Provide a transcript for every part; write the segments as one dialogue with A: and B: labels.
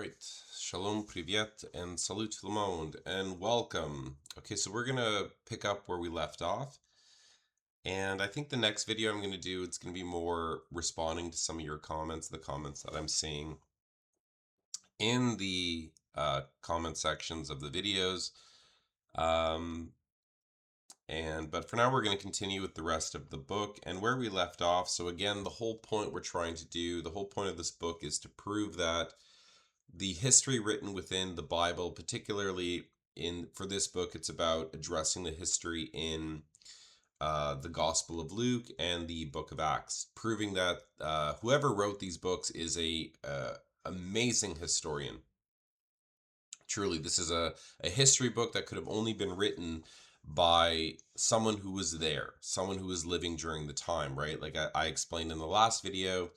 A: right. Shalom, privyet, and salut tout le monde, and welcome. Okay, so we're gonna pick up where we left off. And I think the next video I'm gonna do, it's gonna be more responding to some of your comments, the comments that I'm seeing in the comment sections of the videos. But for now, we're going to continue with the rest of the book and where we left off. So again, the whole point we're trying to do, the whole point of this book is to prove that the history written within the Bible, particularly for this book, it's about addressing the history in the Gospel of Luke and the Book of Acts, proving that whoever wrote these books is a amazing historian. Truly, this is a history book that could have only been written by someone who was there, someone who was living during the time, right? Like I explained in the last video,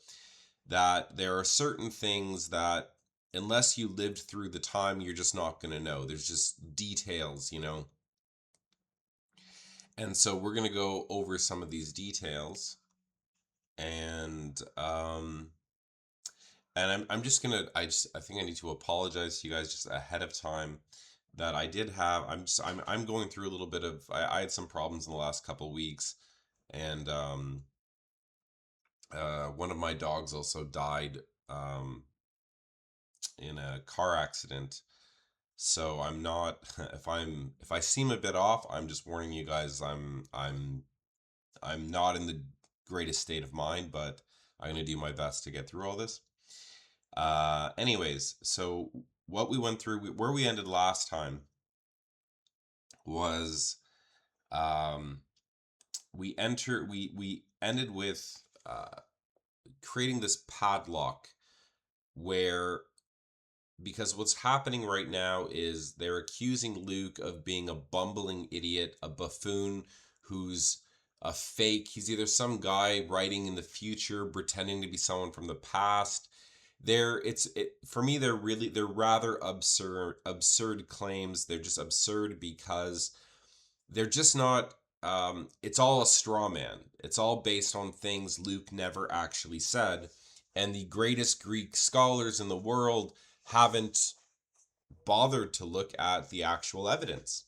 A: that there are certain things that unless you lived through the time, you're just not going to know. There's just details, And so we're going to go over some of these details. And I'm just gonna I think I need to apologize to you guys just ahead of time that I did have I'm going through a little bit of I had some problems in the last couple weeks, and one of my dogs also died in a car accident. So I'm not if I seem a bit off, I'm just warning you guys. I'm not in the greatest state of mind, but I'm gonna do my best to get through all this. Anyways, so what we went through, where we ended last time was um, we ended with creating this padlock where, because what's happening right now is they're accusing Luke of being a bumbling idiot, a buffoon who's a fake. He's either some guy writing in the future pretending to be someone from the past. For me, they're rather absurd claims. They're just absurd because they're just not it's all a straw man. It's all based on things Luke never actually said, and the greatest Greek scholars in the world haven't bothered to look at the actual evidence,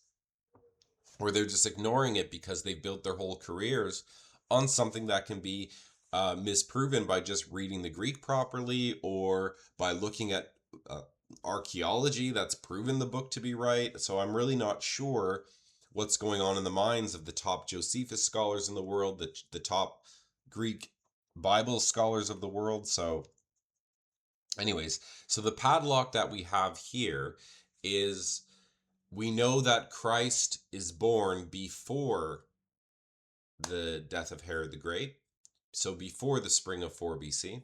A: or they're just ignoring it because they've built their whole careers on something that can be misproven by just reading the Greek properly, or by looking at uh, archaeology that's proven the book to be right. So I'm really not sure what's going on in the minds of the top Josephus scholars in the world, the top Greek Bible scholars of the world. So anyways, so the padlock that we have here is, we know that Christ is born before the death of Herod the Great, so before the spring of 4 BC.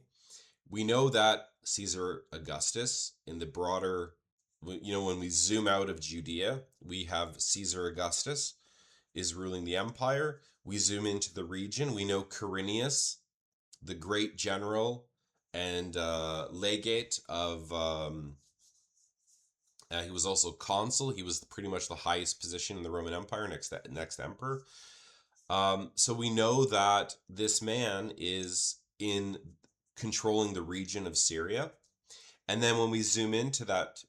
A: We know that Caesar Augustus, in the broader, when we zoom out of Judea, we have Caesar Augustus is ruling the empire. We zoom into the region, we know Quirinius, the great general and legate of he was also consul. He was pretty much the highest position in the Roman Empire, next emperor. So we know that this man is in controlling the region of Syria. And then when we zoom into that,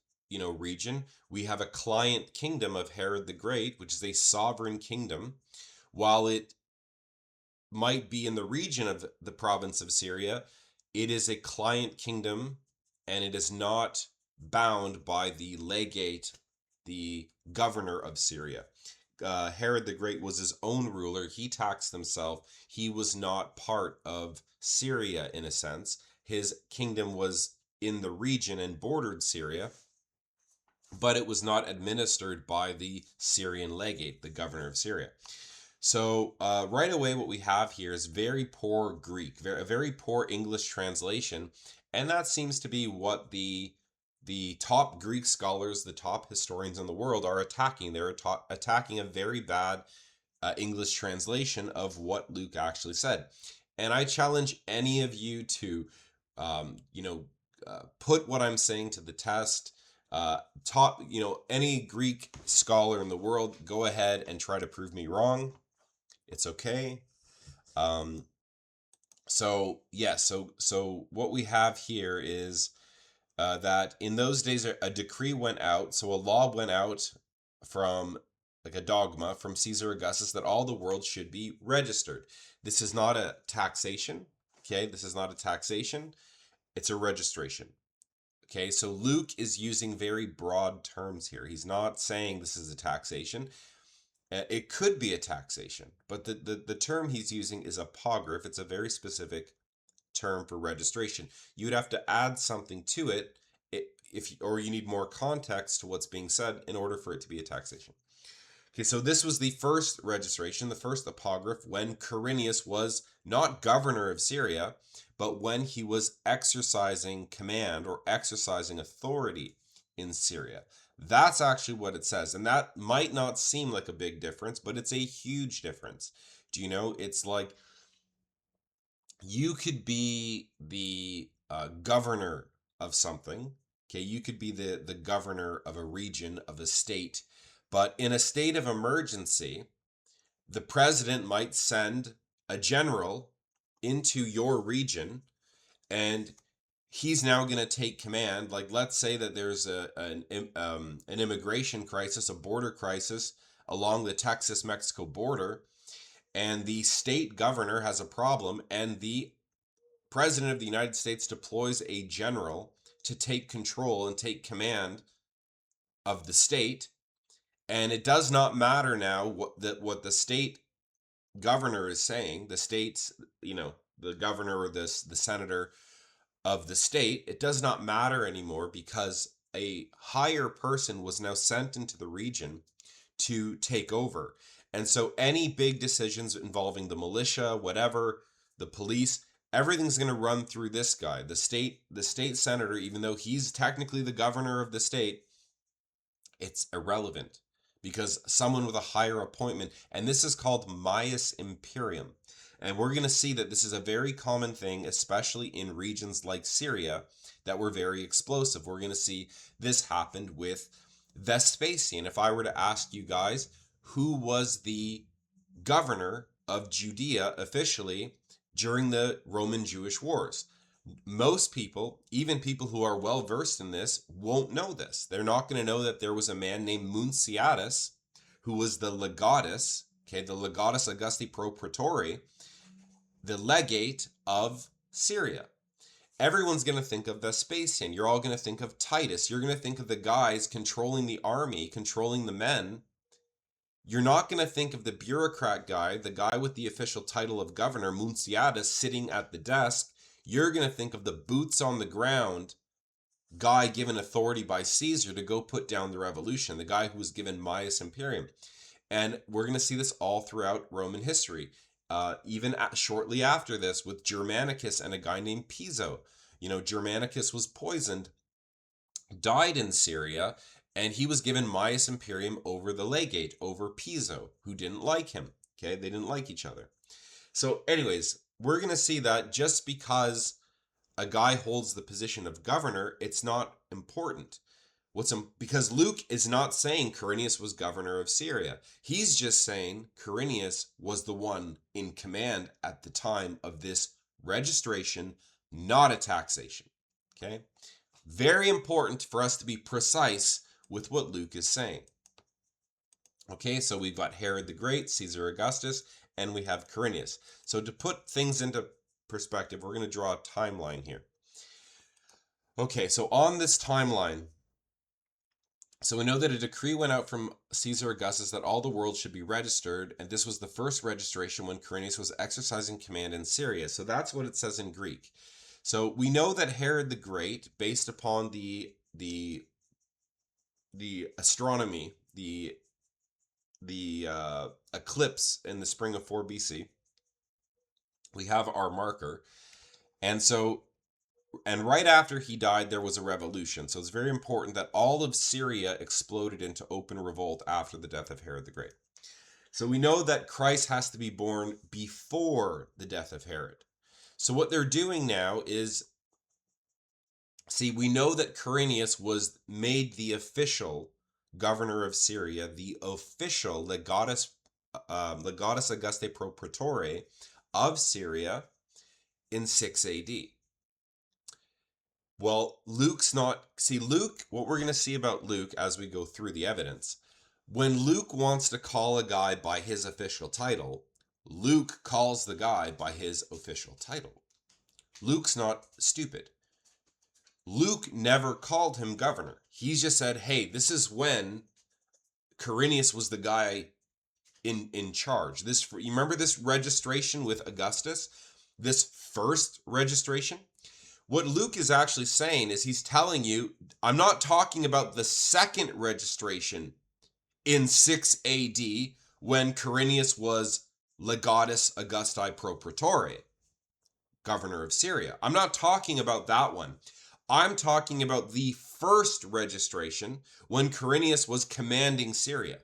A: region, we have a client kingdom of Herod the Great, which is a sovereign kingdom. While it might be in the region of the province of Syria, it is a client kingdom, and it is not bound by the legate, the governor of Syria. Herod the Great was his own ruler. He taxed himself. He was not part of Syria in a sense. His kingdom was in the region and bordered Syria, but it was not administered by the Syrian legate, the governor of Syria. So right away, what we have here is very poor Greek, a very poor English translation, and that seems to be what the top Greek scholars, the top historians in the world are attacking. They're attacking a very bad English translation of what Luke actually said. And I challenge any of you to, put what I'm saying to the test. Any Greek scholar in the world, go ahead and try to prove me wrong. It's okay. So what we have here is that in those days a decree went out, so a law went out from, like a dogma from Caesar Augustus, that all the world should be registered. This is not a taxation, okay? This is not a taxation, it's a registration. Okay, so Luke is using very broad terms here. He's not saying this is a taxation. It could be a taxation, but the term he's using is apocryph. It's a very specific term for registration. You'd have to add something to it, or you need more context to what's being said in order for it to be a taxation. Okay, so this was the first registration, the first apocryph, when Quirinius was not governor of Syria, but when he was exercising command or exercising authority in Syria. That's actually what it says. And that might not seem like a big difference, but it's a huge difference. Do you know? It's like you could be the governor of something. Okay, you could be the governor of a region, of a state. But in a state of emergency, the president might send a general into your region, and he's now going to take command. Like, let's say that there's an immigration crisis, a border crisis along the Texas-Mexico border, and the state governor has a problem, and the president of the United States deploys a general to take control and take command of the state. And it does not matter now what the state governor is saying, the state's, the governor or the senator of the state. It does not matter anymore, because a higher person was now sent into the region to take over. And so any big decisions involving the militia, whatever, the police, everything's going to run through this guy, the state senator. Even though he's technically the governor of the state, it's irrelevant, because someone with a higher appointment, and this is called maius imperium. And we're going to see that this is a very common thing, especially in regions like Syria that were very explosive. We're going to see this happened with Vespasian. If I were to ask you guys, who was the governor of Judea officially during the Roman Jewish Wars? Most people, even people who are well versed in this, won't know this. They're not going to know that there was a man named Munciatus who was the legatus, okay, the legatus Augusti pro praetore, the legate of Syria. Everyone's going to think of Vespasian. You're all going to think of Titus. You're going to think of the guys controlling the army, controlling the men. You're not going to think of the bureaucrat guy, the guy with the official title of governor, Munciatus, sitting at the desk. You're going to think of the boots on the ground guy given authority by Caesar to go put down the revolution, the guy who was given Maius Imperium. And we're going to see this all throughout Roman history. Even shortly after this, with Germanicus and a guy named Piso. Germanicus was poisoned, died in Syria, and he was given Maius Imperium over the legate, over Piso, who didn't like him. Okay, they didn't like each other. So anyways, we're going to see that just because a guy holds the position of governor, it's not important. Because Luke is not saying Quirinius was governor of Syria. He's just saying Quirinius was the one in command at the time of this registration, not a taxation. Okay? Very important for us to be precise with what Luke is saying. Okay, so we've got Herod the Great, Caesar Augustus, and we have Quirinius. So to put things into perspective, we're going to draw a timeline here. Okay, so on this timeline, so we know that a decree went out from Caesar Augustus that all the world should be registered, and this was the first registration when Quirinius was exercising command in Syria. So that's what it says in Greek. So we know that Herod the Great, based upon the astronomy, the eclipse in the spring of 4 BC, we have our marker. And right after he died, there was a revolution. So it's very important that all of Syria exploded into open revolt after the death of Herod the Great. So we know that Christ has to be born before the death of Herod. So what they're doing now is, we know that Quirinius was made the official governor of Syria, the official legatus Augusti pro praetore of Syria in 6 AD. Well, Luke's not. See, Luke, what we're going to see about Luke as we go through the evidence, when Luke wants to call a guy by his official title, Luke calls the guy by his official title. Luke's not stupid. Luke never called him governor. He's just said, hey, this is when Quirinius was the guy in charge. You remember this registration with Augustus? This first registration? What Luke is actually saying is he's telling you, I'm not talking about the second registration in 6 AD when Quirinius was legatus Augusti pro praetore, governor of Syria. I'm not talking about that one. I'm talking about the first registration when Quirinius was commanding Syria.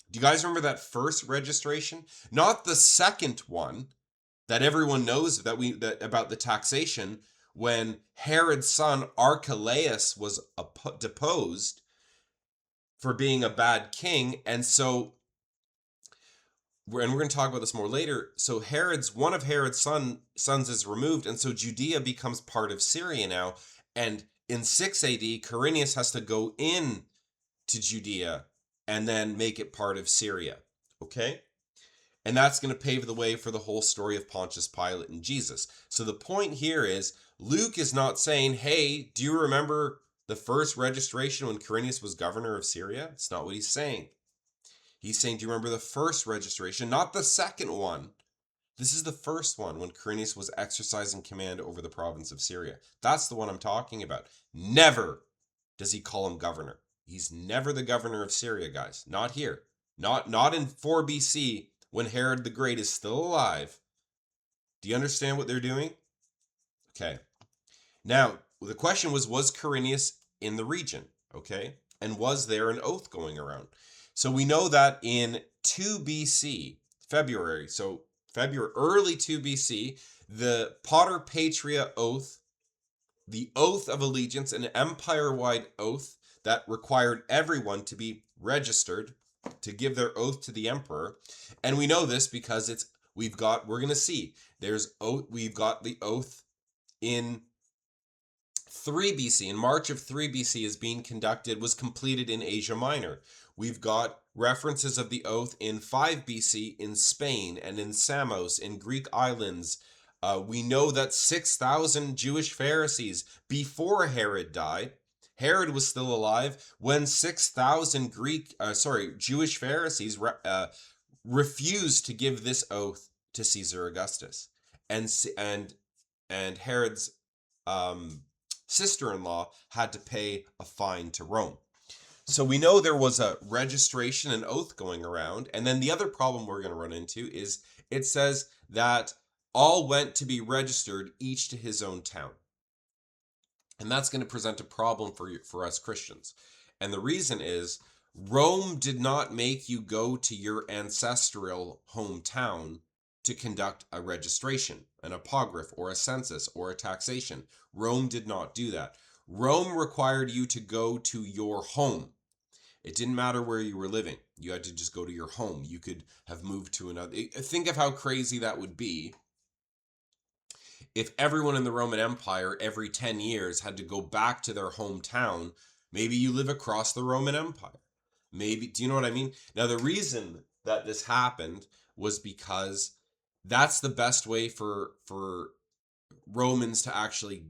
A: Do you guys remember that first registration? Not the second one that everyone knows that about the taxation when Herod's son Archelaus was deposed for being a bad king, and we're going to talk about this more later. So one of Herod's sons is removed, and so Judea becomes part of Syria now. And in 6 AD, Quirinius has to go in to Judea and then make it part of Syria. Okay? And that's going to pave the way for the whole story of Pontius Pilate and Jesus. So the point here is Luke is not saying, hey, do you remember the first registration when Quirinius was governor of Syria? It's not what he's saying. He's saying, do you remember the first registration, not the second one? This is the first one when Quirinius was exercising command over the province of Syria. That's the one I'm talking about. Never does he call him governor. He's never the governor of Syria, guys. Not here. Not in 4 BC when Herod the Great is still alive. Do you understand what they're doing? Okay. Now, the question was Quirinius in the region? Okay. And was there an oath going around? So we know that in 2 BC, February, early 2 BC, the Pater Patria oath, the oath of allegiance, an empire-wide oath that required everyone to be registered to give their oath to the emperor. And we know this because we're going to see, we've got the oath in 3 BC, in March of 3 BC was completed in Asia Minor. We've got references of the oath in 5 BC in Spain and in Samos, in Greek islands. We know that 6,000 Jewish Pharisees, before Herod died, Herod was still alive when 6,000 Jewish Pharisees refused to give this oath to Caesar Augustus, and Herod's sister-in-law had to pay a fine to Rome. So we know there was a registration and oath going around. And then the other problem we're going to run into is it says that all went to be registered, each to his own town. And that's going to present a problem for us Christians. And the reason is Rome did not make you go to your ancestral hometown to conduct a registration, an apocryph, or a census, or a taxation. Rome did not do that. Rome required you to go to your home. It didn't matter where you were living. You had to just go to your home. You could have moved to another. Think of how crazy that would be if everyone in the Roman Empire every 10 years had to go back to their hometown. Maybe you live across the Roman Empire. Maybe, do you know what I mean? Now, the reason that this happened was because that's the best way for Romans to actually,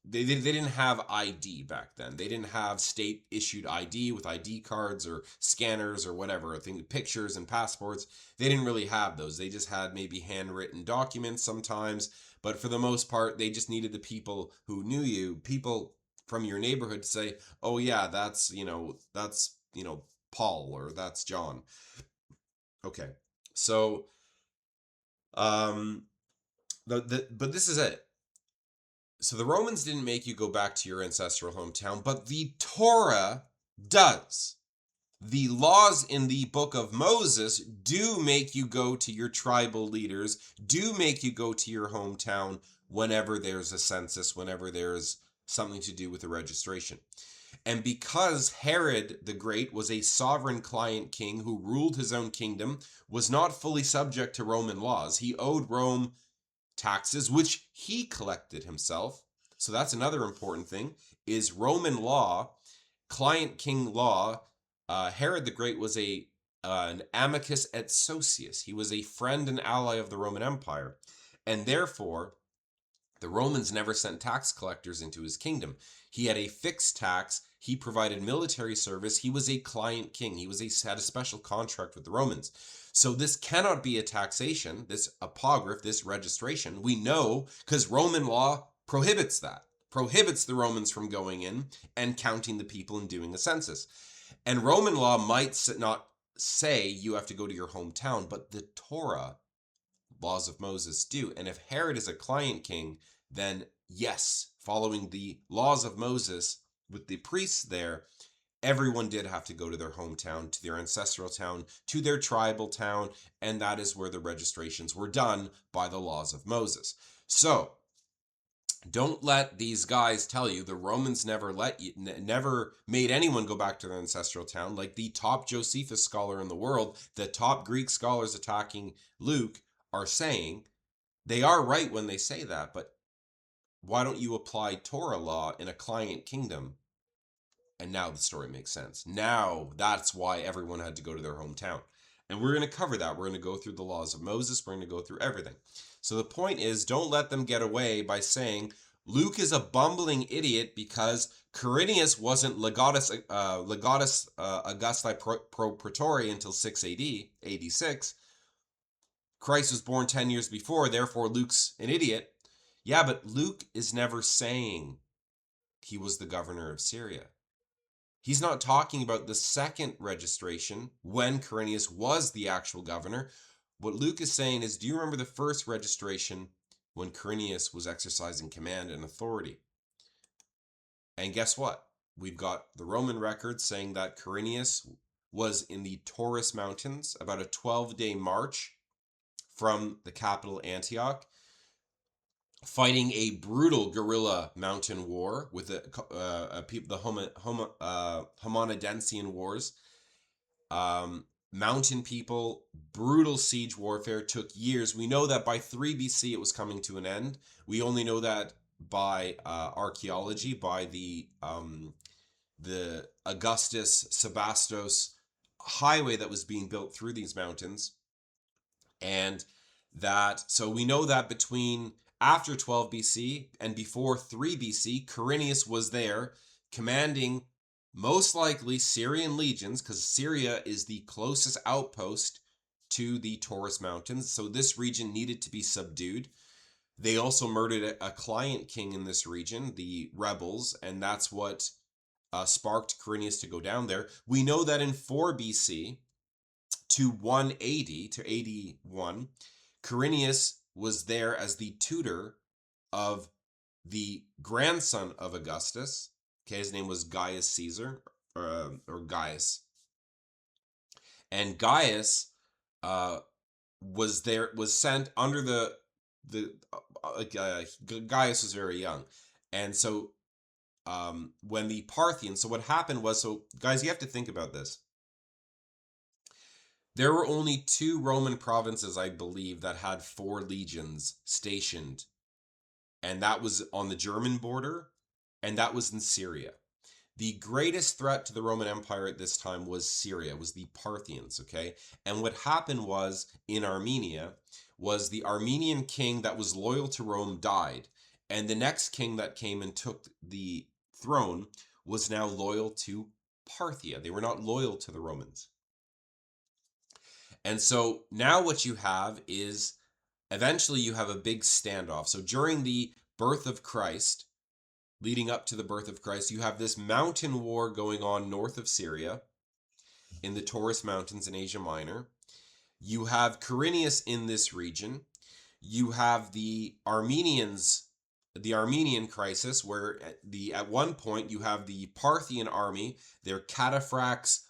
A: they didn't have ID back then. They didn't have state issued ID with ID cards or scanners or whatever. I think pictures and passports, they didn't really have those. They just had maybe handwritten documents sometimes, but for the most part, they just needed the people who knew you, people from your neighborhood to say, oh yeah, that's Paul, or that's John. Okay. So but this is it. So the Romans didn't make you go back to your ancestral hometown, but the Torah does. The laws in the book of Moses do make you go to your tribal leaders, do make you go to your hometown whenever there's a census, whenever there's something to do with a registration. And because Herod the Great was a sovereign client king who ruled his own kingdom, was not fully subject to Roman laws, he owed Rome taxes, which he collected himself. So that's another important thing, is Roman law, client king law. Herod the Great was an amicus et socius. He was a friend and ally of the Roman Empire. And therefore, the Romans never sent tax collectors into his kingdom. He had a fixed tax. He provided military service. He was a client king. Had a special contract with the Romans. So this cannot be a taxation, this apocryph, this registration. We know because Roman law prohibits that, prohibits the Romans from going in and counting the people and doing a census. And Roman law might not say you have to go to your hometown, but the Torah, laws of Moses, do. And if Herod is a client king, then yes, following the laws of Moses with the priests there, everyone did have to go to their hometown, to their ancestral town, to their tribal town, and that is where the registrations were done by the laws of Moses. So, don't let these guys tell you the Romans never made anyone go back to their ancestral town. Like the top Josephus scholar in the world, the top Greek scholars attacking Luke are saying, they are right when they say that, but why don't you apply Torah law in a client kingdom? And now the story makes sense. Now that's why everyone had to go to their hometown. And we're going to cover that. We're going to go through the laws of Moses. We're going to go through everything. So the point is, don't let them get away by saying Luke is a bumbling idiot because Quirinius wasn't legatus Augusti pro praetori until 6 AD 6. Christ was born 10 years before, therefore Luke's an idiot. Yeah, but Luke is never saying he was the governor of Syria. He's not talking about the second registration when Quirinius was the actual governor. What Luke is saying is, do you remember the first registration when Quirinius was exercising command and authority? And guess what? We've got the Roman records saying that Quirinius was in the Taurus Mountains, about a 12-day march from the capital Antioch, fighting a brutal guerrilla mountain war with the Homonadensian Wars. Mountain people, brutal siege warfare, took years. We know that by 3 BC it was coming to an end. We only know that by archaeology, by the Augustus Sebastos highway that was being built through these mountains. And so we know that between after 12 BC and before 3 BC, Quirinius was there commanding most likely Syrian legions, because Syria is the closest outpost to the Taurus Mountains. So this region needed to be subdued. They also murdered a client king in this region, the rebels, and that's what sparked Quirinius to go down there. We know that in 4 BC to 180 to 81, Quirinius was there as the tutor of the grandson of Augustus. Okay, his name was Gaius Caesar, or Gaius. And Gaius was sent under Gaius was very young. And so when the Parthians, so what happened was, so guys, you have to think about this. There were only 2 Roman provinces, I believe, that had 4 legions stationed. And that was on the German border, and that was in Syria. The greatest threat to the Roman Empire at this time was Syria, was the Parthians, okay? And what happened was, in Armenia, was the Armenian king that was loyal to Rome died. And the next king that came and took the throne was now loyal to Parthia. They were not loyal to the Romans. And so now what you have is, eventually you have a big standoff. So during the birth of Christ, leading up to the birth of Christ, you have this mountain war going on north of Syria, in the Taurus Mountains in Asia Minor. You have Quirinius in this region. You have the Armenian crisis, where at one point you have the Parthian army, their cataphracts,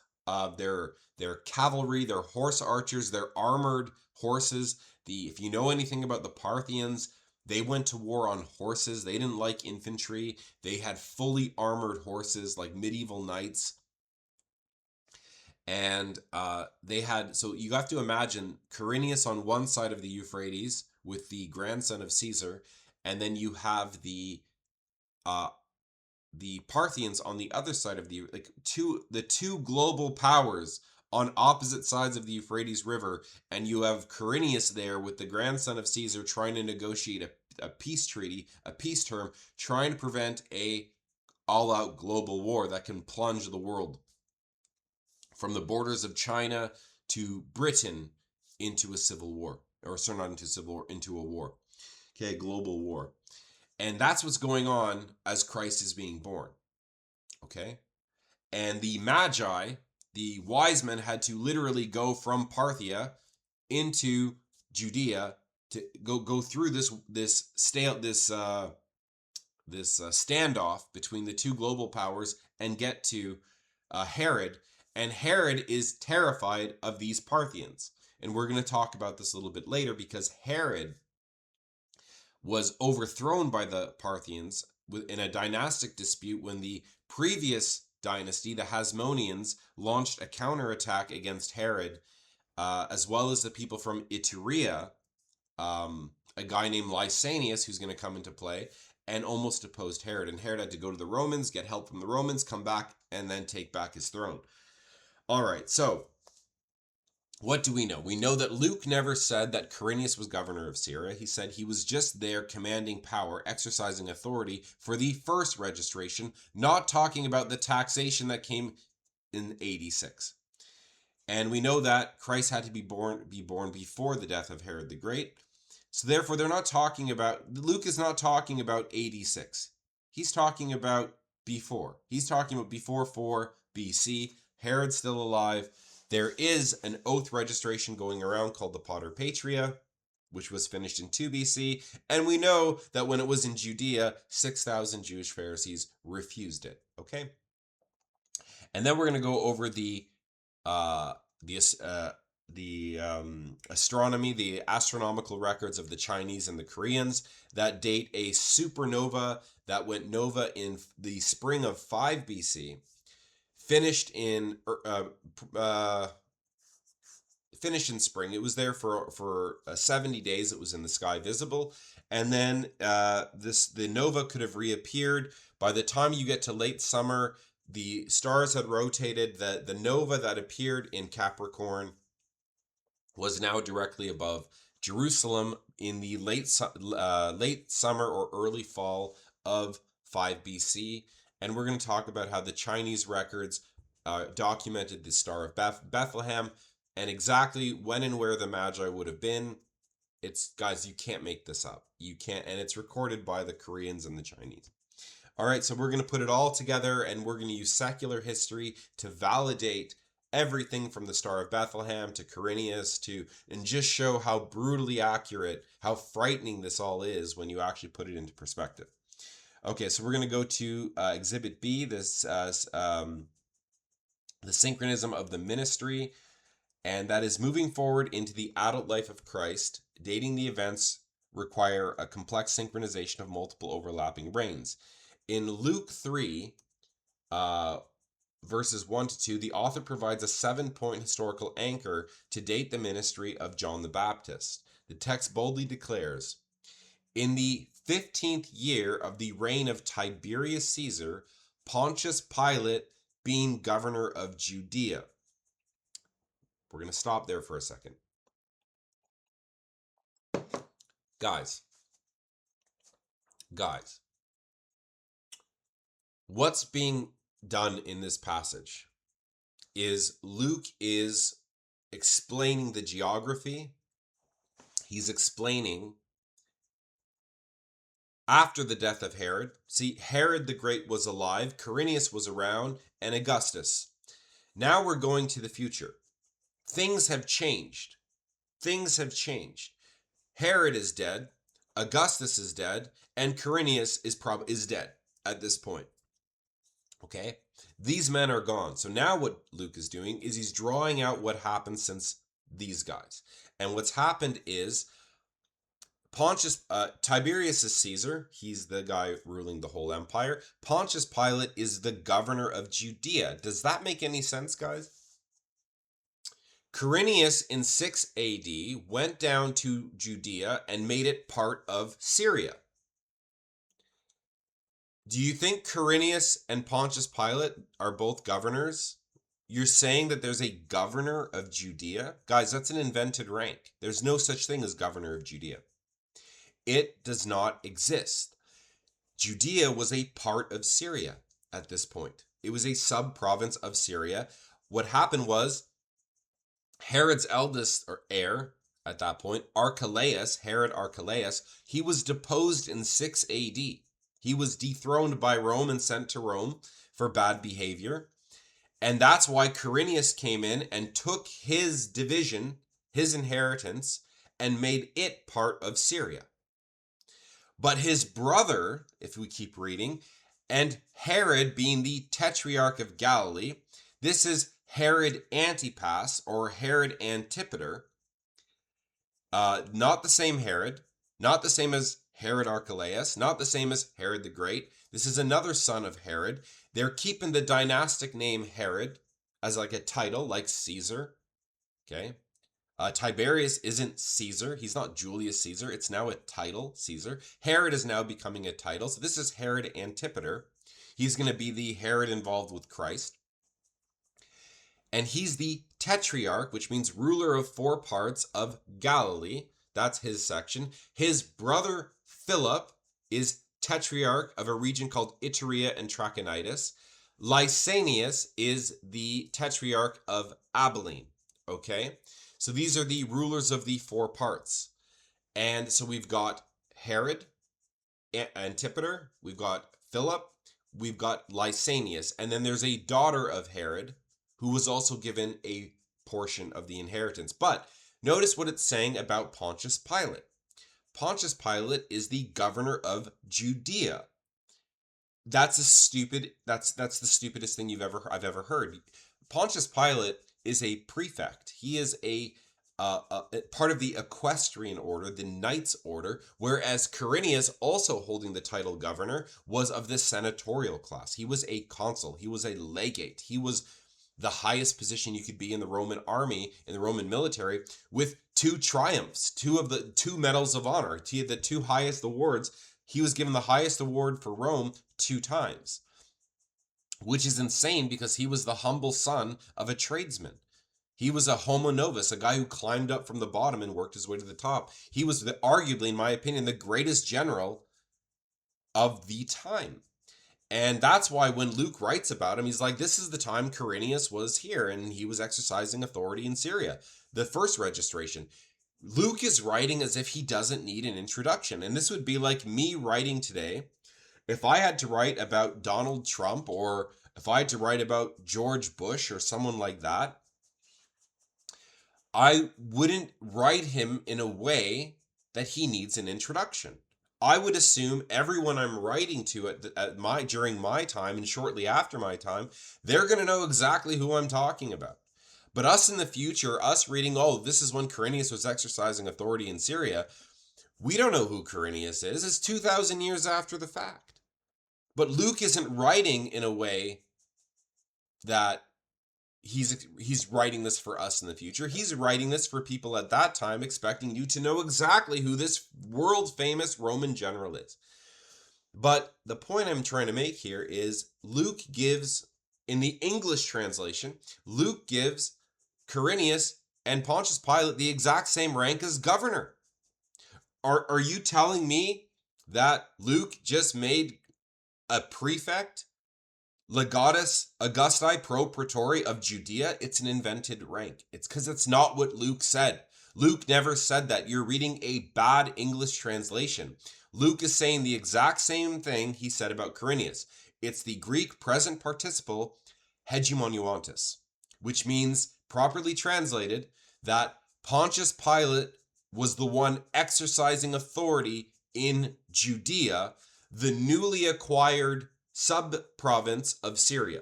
A: their cavalry, their horse archers, their armored horses. If you know anything about the Parthians, they went to war on horses. They didn't like infantry. They had fully armored horses, like medieval knights. And so you have to imagine Quirinius on one side of the Euphrates with the grandson of Caesar, and then you have the the Parthians on the other side of the two global powers on opposite sides of the Euphrates River, and you have Quirinius there with the grandson of Caesar trying to negotiate a peace treaty, a peace term, trying to prevent a all-out global war that can plunge the world from the borders of China to Britain into a civil war, or sorry, not into a civil war, into a war. Okay, global war. And that's what's going on as Christ is being born. Okay? And the Magi, the wise men, had to literally go from Parthia into Judea to go through this standoff between the two global powers and get to Herod. And Herod is terrified of these Parthians. And we're going to talk about this a little bit later, because Herod was overthrown by the Parthians in a dynastic dispute when the previous dynasty, the Hasmoneans, launched a counterattack against Herod, as well as the people from Iturea, a guy named Lysanias, who's going to come into play, and almost deposed Herod. And Herod had to go to the Romans, get help from the Romans, come back, and then take back his throne. All right, so what do we know? We know that Luke never said that Quirinius was governor of Syria. He said he was just there commanding power, exercising authority for the first registration, not talking about the taxation that came in 86. And we know that Christ had to be born before the death of Herod the Great. So therefore, Luke is not talking about 86. He's talking about before. He's talking about before 4 BC. Herod's still alive. There is an oath registration going around called the Pater Patria, which was finished in 2 BC. And we know that when it was in Judea, 6,000 Jewish Pharisees refused it. Okay? And then we're going to go over the astronomy, the astronomical records of the Chinese and the Koreans that date a supernova that went nova in the spring of 5 BC. Finished in spring. It was there for 70 days. It was in the sky, visible, and then the nova could have reappeared by the time you get to late summer. The stars had rotated. The nova that appeared in Capricorn was now directly above Jerusalem in the late summer or early fall of 5 BC. And we're going to talk about how the Chinese records documented the Star of Bethlehem and exactly when and where the Magi would have been. Guys, you can't make this up. You can't, and it's recorded by the Koreans and the Chinese. All right, so we're going to put it all together, and we're going to use secular history to validate everything from the Star of Bethlehem to Quirinius and just show how brutally accurate, how frightening this all is when you actually put it into perspective. Okay, so we're going to go to Exhibit B, the synchronism of the ministry, and that is moving forward into the adult life of Christ. Dating the events require a complex synchronization of multiple overlapping reigns. In Luke 3, verses 1 to 2, the author provides a 7-point historical anchor to date the ministry of John the Baptist. The text boldly declares, "In the 15th year of the reign of Tiberius Caesar, Pontius Pilate being governor of Judea." We're going to stop there for a second. Guys, what's being done in this passage is Luke is explaining the geography. He's explaining after the death of Herod. See, Herod the Great was alive, Quirinius was around, and Augustus. Now we're going to the future. Things have changed. Herod is dead, Augustus is dead, and Quirinius is dead at this point. Okay? These men are gone. So now what Luke is doing is he's drawing out what happened since these guys. And what's happened is Tiberius is Caesar. He's the guy ruling the whole empire. Pontius Pilate is the governor of Judea. Does that make any sense, guys? Quirinius in 6 AD went down to Judea and made it part of Syria. Do you think Quirinius and Pontius Pilate are both governors? You're saying that there's a governor of Judea? Guys, that's an invented rank. There's no such thing as governor of Judea. It does not exist. Judea was a part of Syria at this point. It was a sub-province of Syria. What happened was Herod's eldest or heir at that point, Archelaus, Herod Archelaus, he was deposed in 6 AD. He was dethroned by Rome and sent to Rome for bad behavior. And that's why Quirinius came in and took his division, his inheritance, and made it part of Syria. But his brother, if we keep reading, and Herod being the tetrarch of Galilee, this is Herod Antipas or Herod Antipater, not the same Herod, not the same as Herod Archelaus, not the same as Herod the Great. This is another son of Herod. They're keeping the dynastic name Herod as like a title, like Caesar. Okay. Tiberius isn't Caesar. He's not Julius Caesar. It's now a title, Caesar. Herod is now becoming a title. So this is Herod Antipater. He's going to be the Herod involved with Christ. And he's the tetrarch, which means ruler of 4 parts of Galilee. That's his section. His brother Philip is tetrarch of a region called Iturea and Trachonitis. Lysanias is the tetrarch of Abilene. Okay? So these are the rulers of the 4 parts. And so we've got Herod, Antipater, we've got Philip, we've got Lysanias, and then there's a daughter of Herod who was also given a portion of the inheritance. But notice what it's saying about Pontius Pilate. Pontius Pilate is the governor of Judea. That's the stupidest thing I've ever heard. Pontius Pilate is a prefect. He is a part of the equestrian order, the Knights Order, whereas Quirinius, also holding the title governor, was of the senatorial class. He was a consul. He was a legate. He was the highest position you could be in the Roman army, in the Roman military, with 2 triumphs, 2 medals of honor, the 2 highest awards. He was given the highest award for Rome 2 times, which is insane because he was the humble son of a tradesman. He was a homo novus, a guy who climbed up from the bottom and worked his way to the top. He was arguably, in my opinion, the greatest general of the time. And that's why when Luke writes about him, he's like, this is the time Quirinius was here and he was exercising authority in Syria. The first registration. Luke is writing as if he doesn't need an introduction. And this would be like me writing today. If I had to write about Donald Trump, or if I had to write about George Bush or someone like that, I wouldn't write him in a way that he needs an introduction. I would assume everyone I'm writing to during my time and shortly after my time, they're going to know exactly who I'm talking about. But us in the future, us reading, oh, this is when Quirinius was exercising authority in Syria, we don't know who Quirinius is. It's 2,000 years after the fact. But Luke isn't writing in a way that he's writing this for us in the future. He's writing this for people at that time, expecting you to know exactly who this world-famous Roman general is. But the point I'm trying to make here is Luke gives, in the English translation, Luke gives Quirinius and Pontius Pilate the exact same rank as governor. Are you telling me that Luke just made a prefect Legatus Augusti pro praetori of Judea? It's an invented rank. It's because it's not what Luke said. Luke never said that. You're reading a bad English translation. Luke is saying the exact same thing he said about Quirinius. It's the Greek present participle hegemonuantis, which means, properly translated, that Pontius Pilate was the one exercising authority in Judea, the newly acquired sub-province of Syria,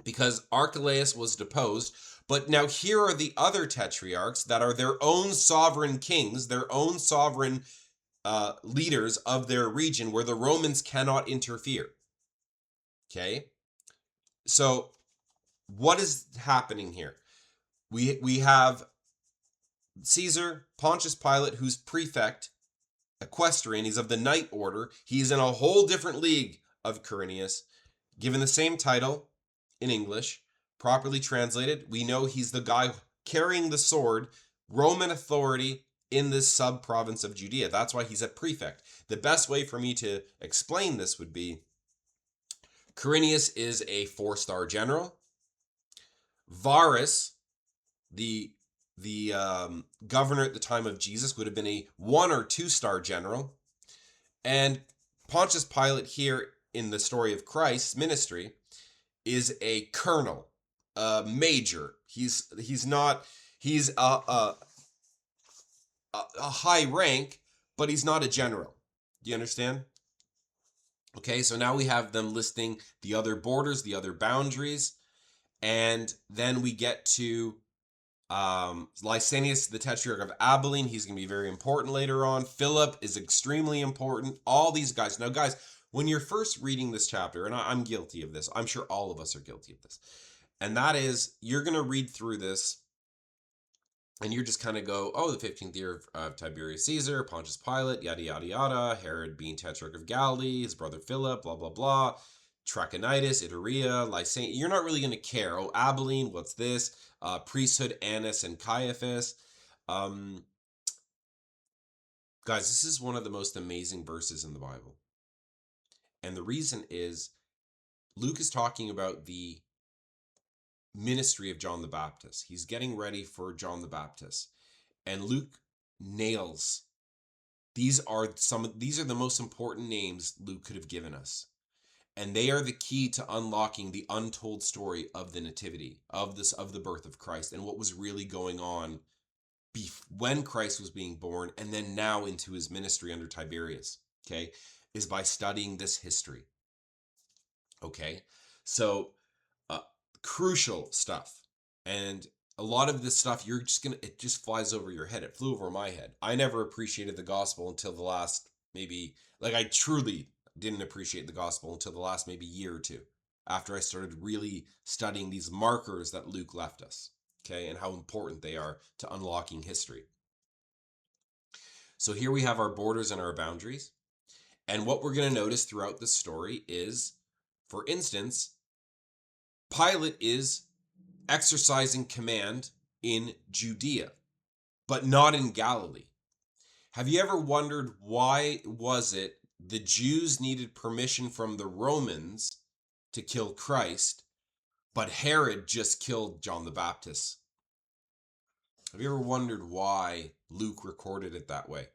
A: because Archelaus was deposed. But now here are the other tetrarchs that are their own sovereign kings, their own sovereign leaders of their region, where the Romans cannot interfere. Okay? So what is happening here? We have Caesar, Pontius Pilate, who's prefect equestrian. He's of the knight order. He's in a whole different league of Quirinius, given the same title in English, properly translated. We know he's the guy carrying the sword, Roman authority in this sub-province of Judea. That's why he's a prefect. The best way for me to explain this would be Quirinius is a 4-star general. Varus, the governor at the time of Jesus, would have been a 1 or 2-star general. And Pontius Pilate here in the story of Christ's ministry is a colonel, a major. He's a high rank, but he's not a general. Do you understand? Okay, so now we have them listing the other borders, the other boundaries, and then we get to Lysanias, the Tetrarch of Abilene. He's going to be very important later on. Philip is extremely important. All these guys. Now, guys, when you're first reading this chapter, and I'm guilty of this, I'm sure all of us are guilty of this, and that is, you're going to read through this, and you're just kind of go, oh, the 15th year of Tiberius Caesar, Pontius Pilate, yada, yada, yada, Herod being Tetrarch of Galilee, his brother Philip, blah, blah, blah, Trachonitis, Iturea, Lysanias. You're not really going to care. Oh, Abilene, what's this? Priesthood, Annas, and Caiaphas. Guys, this is one of the most amazing verses in the Bible. And the reason is Luke is talking about the ministry of John the Baptist. He's getting ready for John the Baptist. And Luke nails. These are the most important names Luke could have given us. And they are the key to unlocking the untold story of the nativity, of the birth of Christ, and what was really going on when Christ was being born, and then now into his ministry under Tiberius, okay, is by studying this history. Okay, so crucial stuff. And a lot of this stuff, it just flies over your head. It flew over my head. I never appreciated the gospel until the last, I truly didn't appreciate the gospel until the last maybe year or two, after I started really studying these markers that Luke left us, okay, and how important they are to unlocking history. So here we have our borders and our boundaries. And what we're going to notice throughout this story is, for instance, Pilate is exercising command in Judea, but not in Galilee. Have you ever wondered why was it the Jews needed permission from the Romans to kill Christ, but Herod just killed John the Baptist? Have you ever wondered why Luke recorded it that way?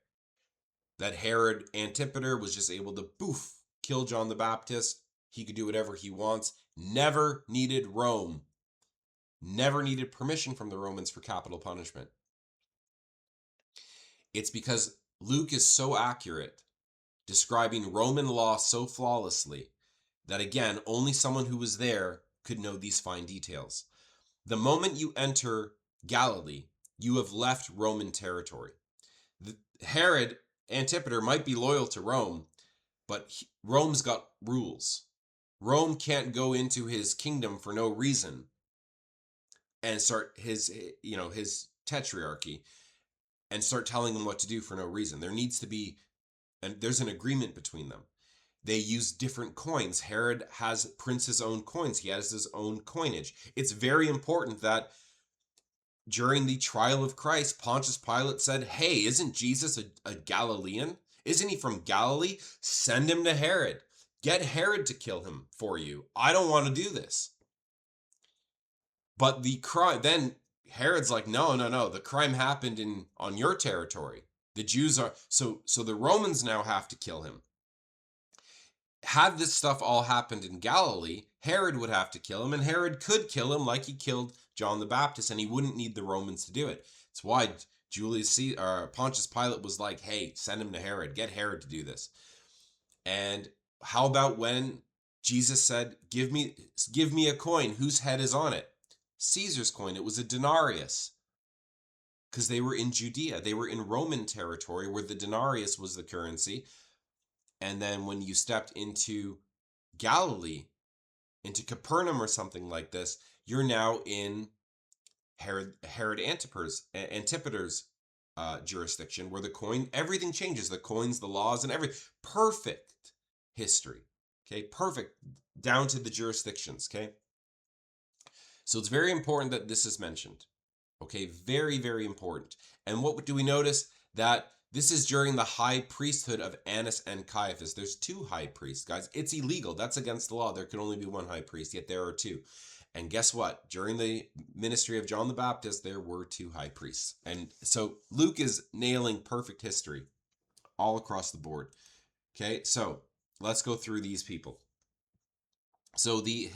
A: That Herod Antipater was just able to kill John the Baptist. He could do whatever he wants. Never needed Rome. Never needed permission from the Romans for capital punishment. It's because Luke is so accurate, describing Roman law so flawlessly, that again, only someone who was there could know these fine details. The moment you enter Galilee, you have left Roman territory. Herod Antipater might be loyal to Rome, but Rome's got rules. Rome can't go into his kingdom for no reason and start his tetrarchy and start telling them what to do for no reason. There needs to be, and there's an agreement between them. They use different coins. Herod has prince's own coins. He has his own coinage. It's very important that during the trial of Christ, Pontius Pilate said, hey, isn't Jesus a Galilean? Isn't he from Galilee? Send him to Herod. Get Herod to kill him for you. I don't want to do this. But the crime, then Herod's like, no. The crime happened on your territory. The Jews are, so the Romans now have to kill him. Had this stuff all happened in Galilee, Herod would have to kill him, and Herod could kill him like he killed John the Baptist, and he wouldn't need the Romans to do it. It's why Pontius Pilate was like, hey, send him to Herod. Get Herod to do this. And how about when Jesus said, give me a coin, whose head is on it? Caesar's coin. It was a denarius. Because they were in Judea. They were in Roman territory where the denarius was the currency. And then when you stepped into Galilee, into Capernaum or something like this, you're now in Herod Antipater's jurisdiction where the coin, everything changes, the coins, the laws, and perfect history. Okay, perfect down to the jurisdictions. Okay, so it's very important that this is mentioned. Okay, very, very important. And what do we notice? That this is during the high priesthood of Annas and Caiaphas. There's two high priests, guys. It's illegal. That's against the law. There can only be one high priest, yet there are two. And guess what? During the ministry of John the Baptist, there were two high priests. And so Luke is nailing perfect history all across the board. Okay, so let's go through these people. So the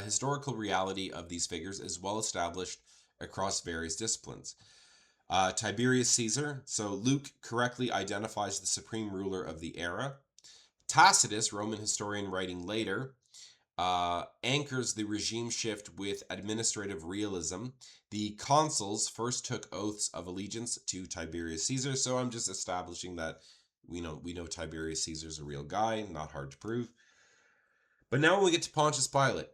A: historical reality of these figures is well established across various disciplines. Tiberius Caesar, so Luke correctly identifies the supreme ruler of the era. Tacitus, Roman historian writing later, anchors the regime shift with administrative realism. The consuls first took oaths of allegiance to Tiberius Caesar, so I'm just establishing that we know Tiberius Caesar's a real guy, not hard to prove. But now when we get to Pontius Pilate,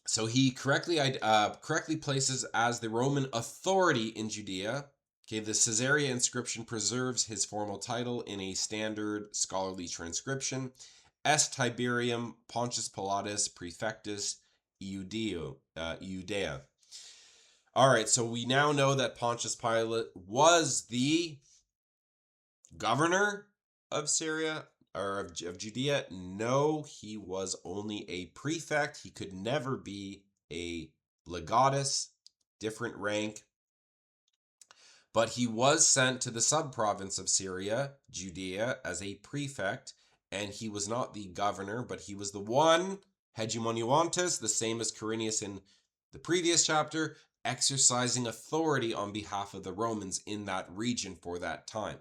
A: so he correctly places as the Roman authority in Judea. Okay, the Caesarea inscription preserves his formal title in a standard scholarly transcription. Est Tiberium Pontius Pilatus Prefectus Iudea. All right, so we now know that Pontius Pilate was the governor of Syria, or of Judea. No, he was only a prefect. He could never be a legatus, different rank. But he was sent to the subprovince of Syria, Judea, as a prefect, and he was not the governor, but he was the one, hegemoniantes, the same as Quirinius in the previous chapter, exercising authority on behalf of the Romans in that region for that time.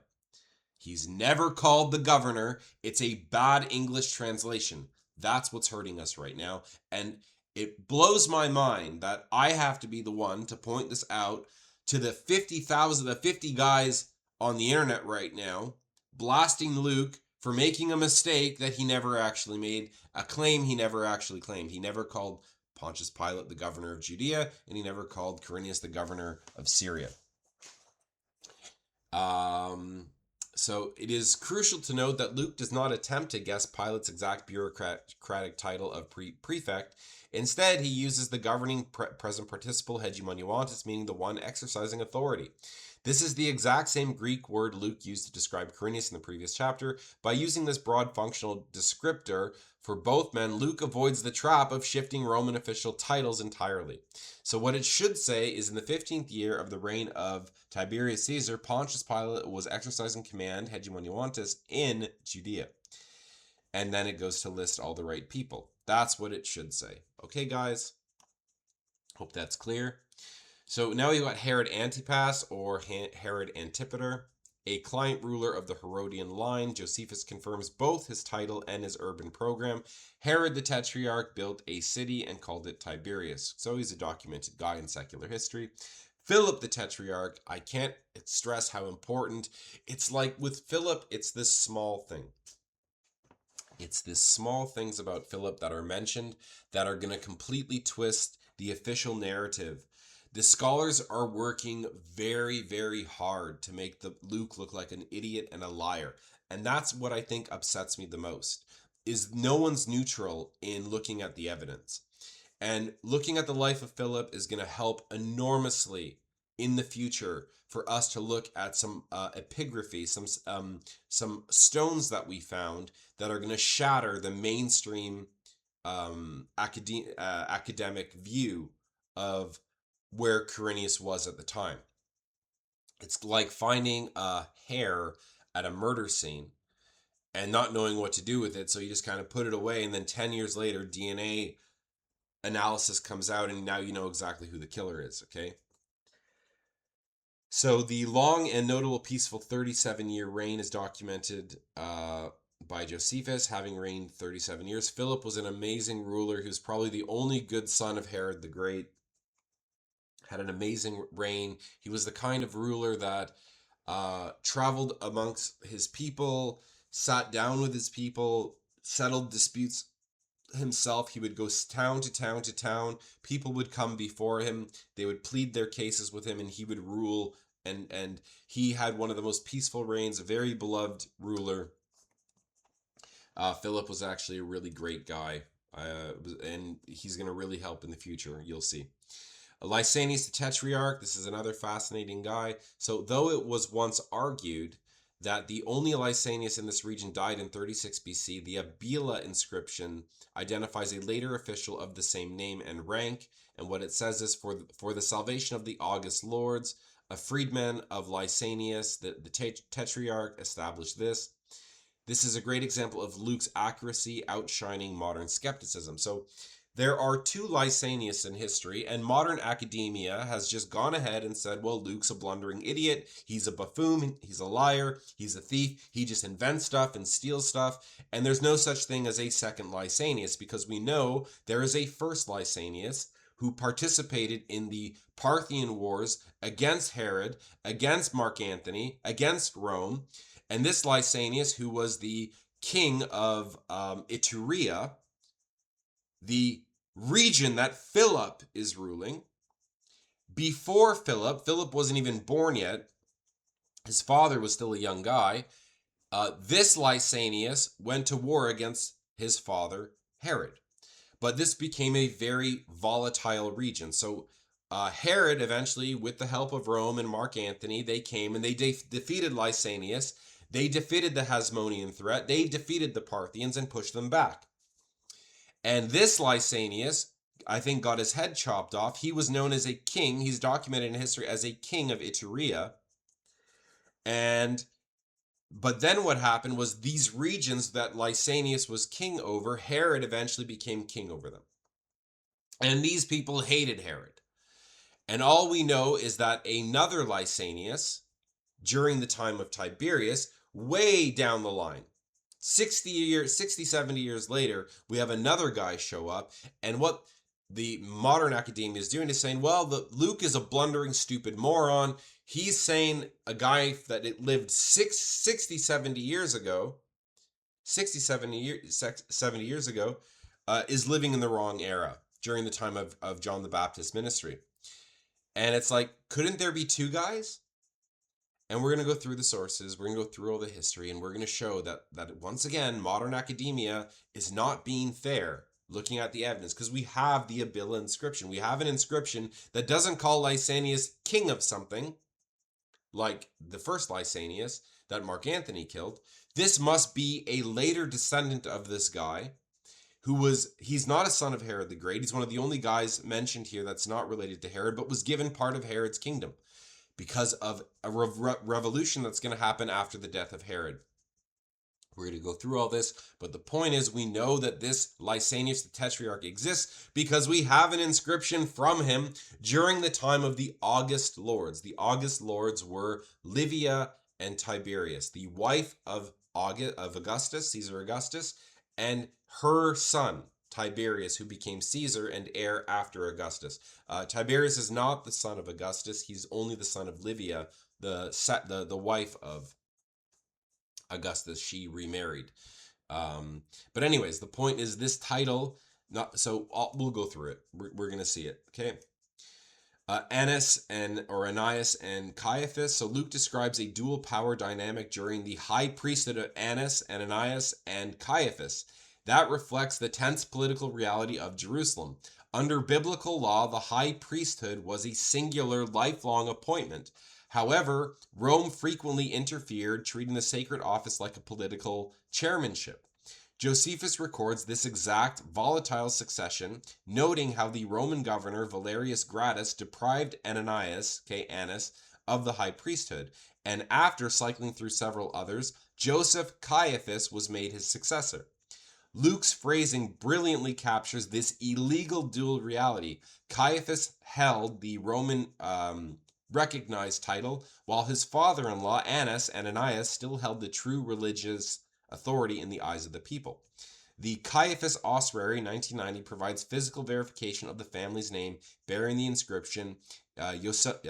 A: He's never called the governor. It's a bad English translation. That's what's hurting us right now. And it blows my mind that I have to be the one to point this out to the 50 guys on the internet right now, blasting Luke for making a mistake that he never actually made, a claim he never actually claimed. He never called Pontius Pilate the governor of Judea, and he never called Quirinius the governor of Syria. So it is crucial to note that Luke does not attempt to guess Pilate's exact bureaucratic title of prefect. Instead, he uses the governing present participle hegemoniantes, meaning the one exercising authority. This is the exact same Greek word Luke used to describe Quirinius in the previous chapter. By using this broad functional descriptor for both men, Luke avoids the trap of shifting Roman official titles entirely. So what it should say is, in the 15th year of the reign of Tiberius Caesar, Pontius Pilate was exercising command, hegemoniantes, in Judea. And then it goes to list all the right people. That's what it should say. Okay, guys? Hope that's clear. So now we've got Herod Antipas, or Herod Antipater, a client ruler of the Herodian line. Josephus confirms both his title and his urban program. Herod the Tetrarch built a city and called it Tiberias. So he's a documented guy in secular history. Philip the Tetrarch, I can't stress how important. It's like with Philip, it's this small thing. It's this small things about Philip that are mentioned that are going to completely twist the official narrative. The scholars are working very, very hard to make Luke look like an idiot and a liar. And that's what I think upsets me the most, is no one's neutral in looking at the evidence. And looking at the life of Philip is going to help enormously in the future for us to look at some epigraphy, some stones that we found that are going to shatter the mainstream academic view of where Quirinius was at the time. It's like finding a hair at a murder scene and not knowing what to do with it, so you just kind of put it away, and then 10 years later, DNA analysis comes out, and now you know exactly who the killer is, okay? So the long and notable peaceful 37-year reign is documented by Josephus, having reigned 37 years. Philip was an amazing ruler who's probably the only good son of Herod the Great. Had an amazing reign. He was the kind of ruler that traveled amongst his people, sat down with his people, settled disputes himself. He would go town to town to town. People would come before him. They would plead their cases with him, and he would rule and he had one of the most peaceful reigns, a very beloved ruler. Philip was actually a really great guy, and he's going to really help in the future. You'll see. Lysanias the Tetrarch, this is another fascinating guy. So, though it was once argued that the only Lysanias in this region died in 36 BC, the Abila inscription identifies a later official of the same name and rank. And what it says is, for the salvation of the August lords, a freedman of Lysanias, the Tetrarch, established this. This is a great example of Luke's accuracy outshining modern skepticism. So, there are two Lysanias in history, and modern academia has just gone ahead and said, well, Luke's a blundering idiot, he's a buffoon, he's a liar, he's a thief, he just invents stuff and steals stuff, and there's no such thing as a second Lysanias, because we know there is a first Lysanias who participated in the Parthian Wars against Herod, against Mark Antony, against Rome, and this Lysanias, who was the king of Iturea, the region that Philip is ruling. Before Philip wasn't even born yet. His father was still a young guy. This Lysanias went to war against his father, Herod. But this became a very volatile region. So Herod eventually, with the help of Rome and Mark Antony, they came and they defeated Lysanias. They defeated the Hasmonean threat. They defeated the Parthians and pushed them back. And this Lysanias, I think, got his head chopped off. He was known as a king. He's documented in history as a king of Iturea. But then what happened was these regions that Lysanias was king over, Herod eventually became king over them. And these people hated Herod. And all we know is that another Lysanias, during the time of Tiberius, way down the line, 60, 70 years later, we have another guy show up, and what the modern academia is doing is saying, well, Luke is a blundering, stupid moron. He's saying a guy that it lived 60, 70 years ago, 60, 70 years ago, is living in the wrong era during the time of John the Baptist's ministry. And it's like, couldn't there be two guys? And we're going to go through the sources, we're going to go through all the history, and we're going to show that once again, modern academia is not being fair looking at the evidence, because we have the Abila inscription. We have an inscription that doesn't call Lysanias king of something, like the first Lysanias that Mark Antony killed. This must be a later descendant of this guy, he's not a son of Herod the Great. He's one of the only guys mentioned here that's not related to Herod, but was given part of Herod's kingdom because of a revolution that's going to happen after the death of Herod. We're going to go through all this, but the point is we know that this Lysanias the Tetrarch exists because we have an inscription from him during the time of the August lords. The August lords were Livia and Tiberius, the wife of Augustus, Caesar Augustus, and her son, Tiberius, who became Caesar and heir after Augustus. Tiberius is not the son of Augustus. He's only the son of Livia, the wife of Augustus. She remarried. But anyways, the point is this title, we'll go through it. We're going to see it. Okay. Annas and Caiaphas. So Luke describes a dual power dynamic during the high priesthood of Annas, Ananias, and Caiaphas. That reflects the tense political reality of Jerusalem. Under biblical law, the high priesthood was a singular, lifelong appointment. However, Rome frequently interfered, treating the sacred office like a political chairmanship. Josephus records this exact volatile succession, noting how the Roman governor Valerius Gratus deprived Annas, of the high priesthood, and after cycling through several others, Joseph Caiaphas was made his successor. Luke's phrasing brilliantly captures this illegal dual reality. Caiaphas held the Roman recognized title, while his father-in-law, Ananias, still held the true religious authority in the eyes of the people. The Caiaphas Ossuary, 1990, provides physical verification of the family's name, bearing the inscription Yosef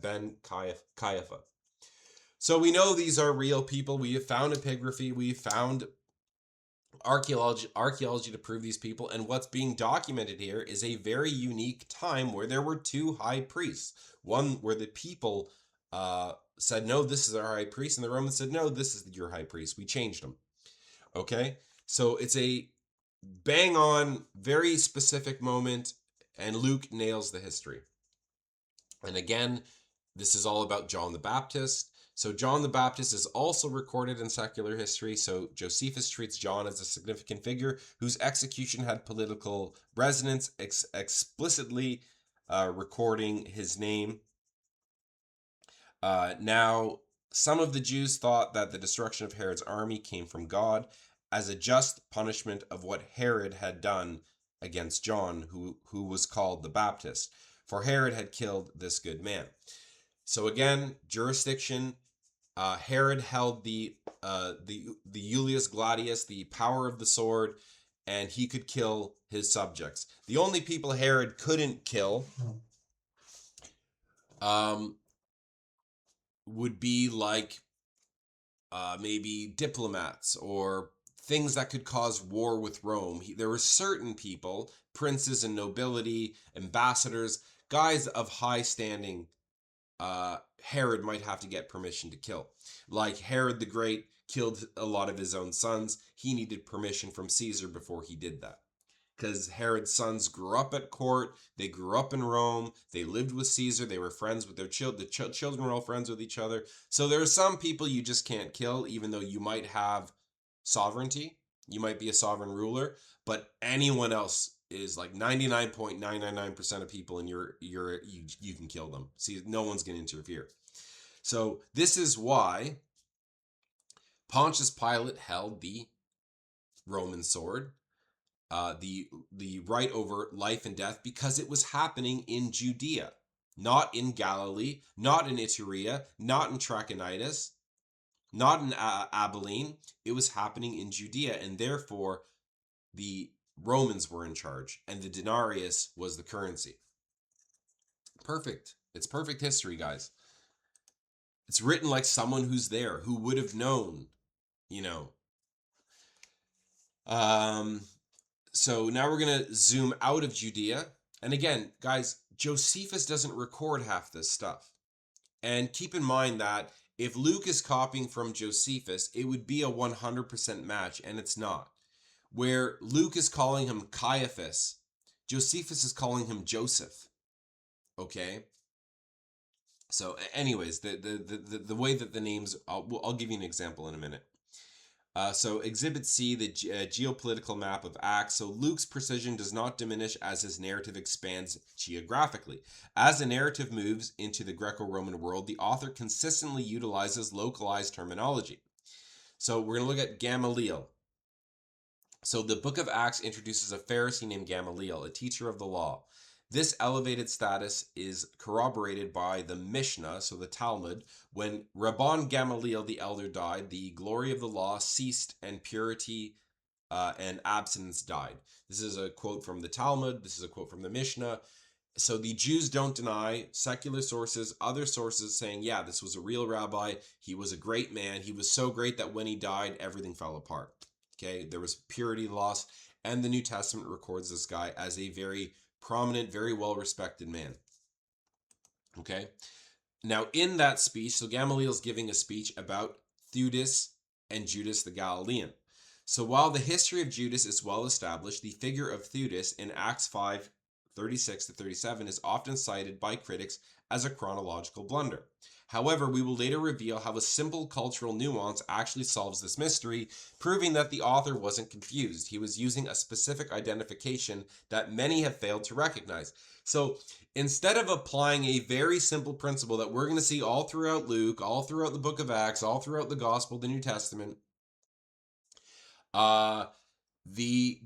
A: ben Caiapha. So we know these are real people. We have found epigraphy. We have found archaeology to prove these people. And what's being documented here is a very unique time where there were two high priests. One where the people said, no, this is our high priest. And the Romans said, no, this is your high priest. We changed him. Okay? So it's a bang on, very specific moment. And Luke nails the history. And again, this is all about John the Baptist. So John the Baptist is also recorded in secular history. So Josephus treats John as a significant figure whose execution had political resonance, explicitly recording his name. Now, some of the Jews thought that the destruction of Herod's army came from God as a just punishment of what Herod had done against John, who was called the Baptist, for Herod had killed this good man. So again, jurisdiction. Herod held the Iulius Gladius, the power of the sword, and he could kill his subjects. The only people Herod couldn't kill would be like maybe diplomats or things that could cause war with Rome. There were certain people, princes and nobility, ambassadors, guys of high standing, Herod might have to get permission to kill. Like Herod the Great killed a lot of his own sons. He needed permission from Caesar before he did that. Because Herod's sons grew up at court, they grew up in Rome, they lived with Caesar, they were friends with their children, the children were all friends with each other. So there are some people you just can't kill, even though you might have sovereignty, you might be a sovereign ruler, but anyone else is like 99.999% of people in you can kill them. See, no one's going to interfere. So this is why Pontius Pilate held the Roman sword, the right over life and death, because it was happening in Judea, not in Galilee, not in Iturea, not in Trachonitis, not in Abilene. It was happening in Judea, and therefore the Romans were in charge, and the denarius was the currency. Perfect. It's perfect history, guys. It's written like someone who's there, who would have known, you know. So now we're going to zoom out of Judea. And again, guys, Josephus doesn't record half this stuff. And keep in mind that if Luke is copying from Josephus, it would be a 100% match, and it's not. Where Luke is calling him Caiaphas, Josephus is calling him Joseph. Okay? So anyways, the way that the names, I'll give you an example in a minute. So Exhibit C, the geopolitical map of Acts. So Luke's precision does not diminish as his narrative expands geographically. As the narrative moves into the Greco-Roman world, the author consistently utilizes localized terminology. So we're going to look at Gamaliel. So the book of Acts introduces a Pharisee named Gamaliel, a teacher of the law. This elevated status is corroborated by the Mishnah, so the Talmud. When Rabban Gamaliel the elder died, the glory of the law ceased and purity and abstinence died. This is a quote from the Talmud. This is a quote from the Mishnah. So the Jews don't deny secular sources, other sources saying, yeah, this was a real rabbi. He was a great man. He was so great that when he died, everything fell apart. Okay, there was purity lost. And the New Testament records this guy as a very prominent, very well-respected man. Okay? Now, in that speech, so Gamaliel's giving a speech about Theudas and Judas the Galilean. So while the history of Judas is well established, the figure of Theudas in Acts 5:36-37 is often cited by critics as a chronological blunder. However, we will later reveal how a simple cultural nuance actually solves this mystery, proving that the author wasn't confused. He was using a specific identification that many have failed to recognize. So instead of applying a very simple principle that we're going to see all throughout Luke, all throughout the book of Acts, all throughout the Gospel, the New Testament, the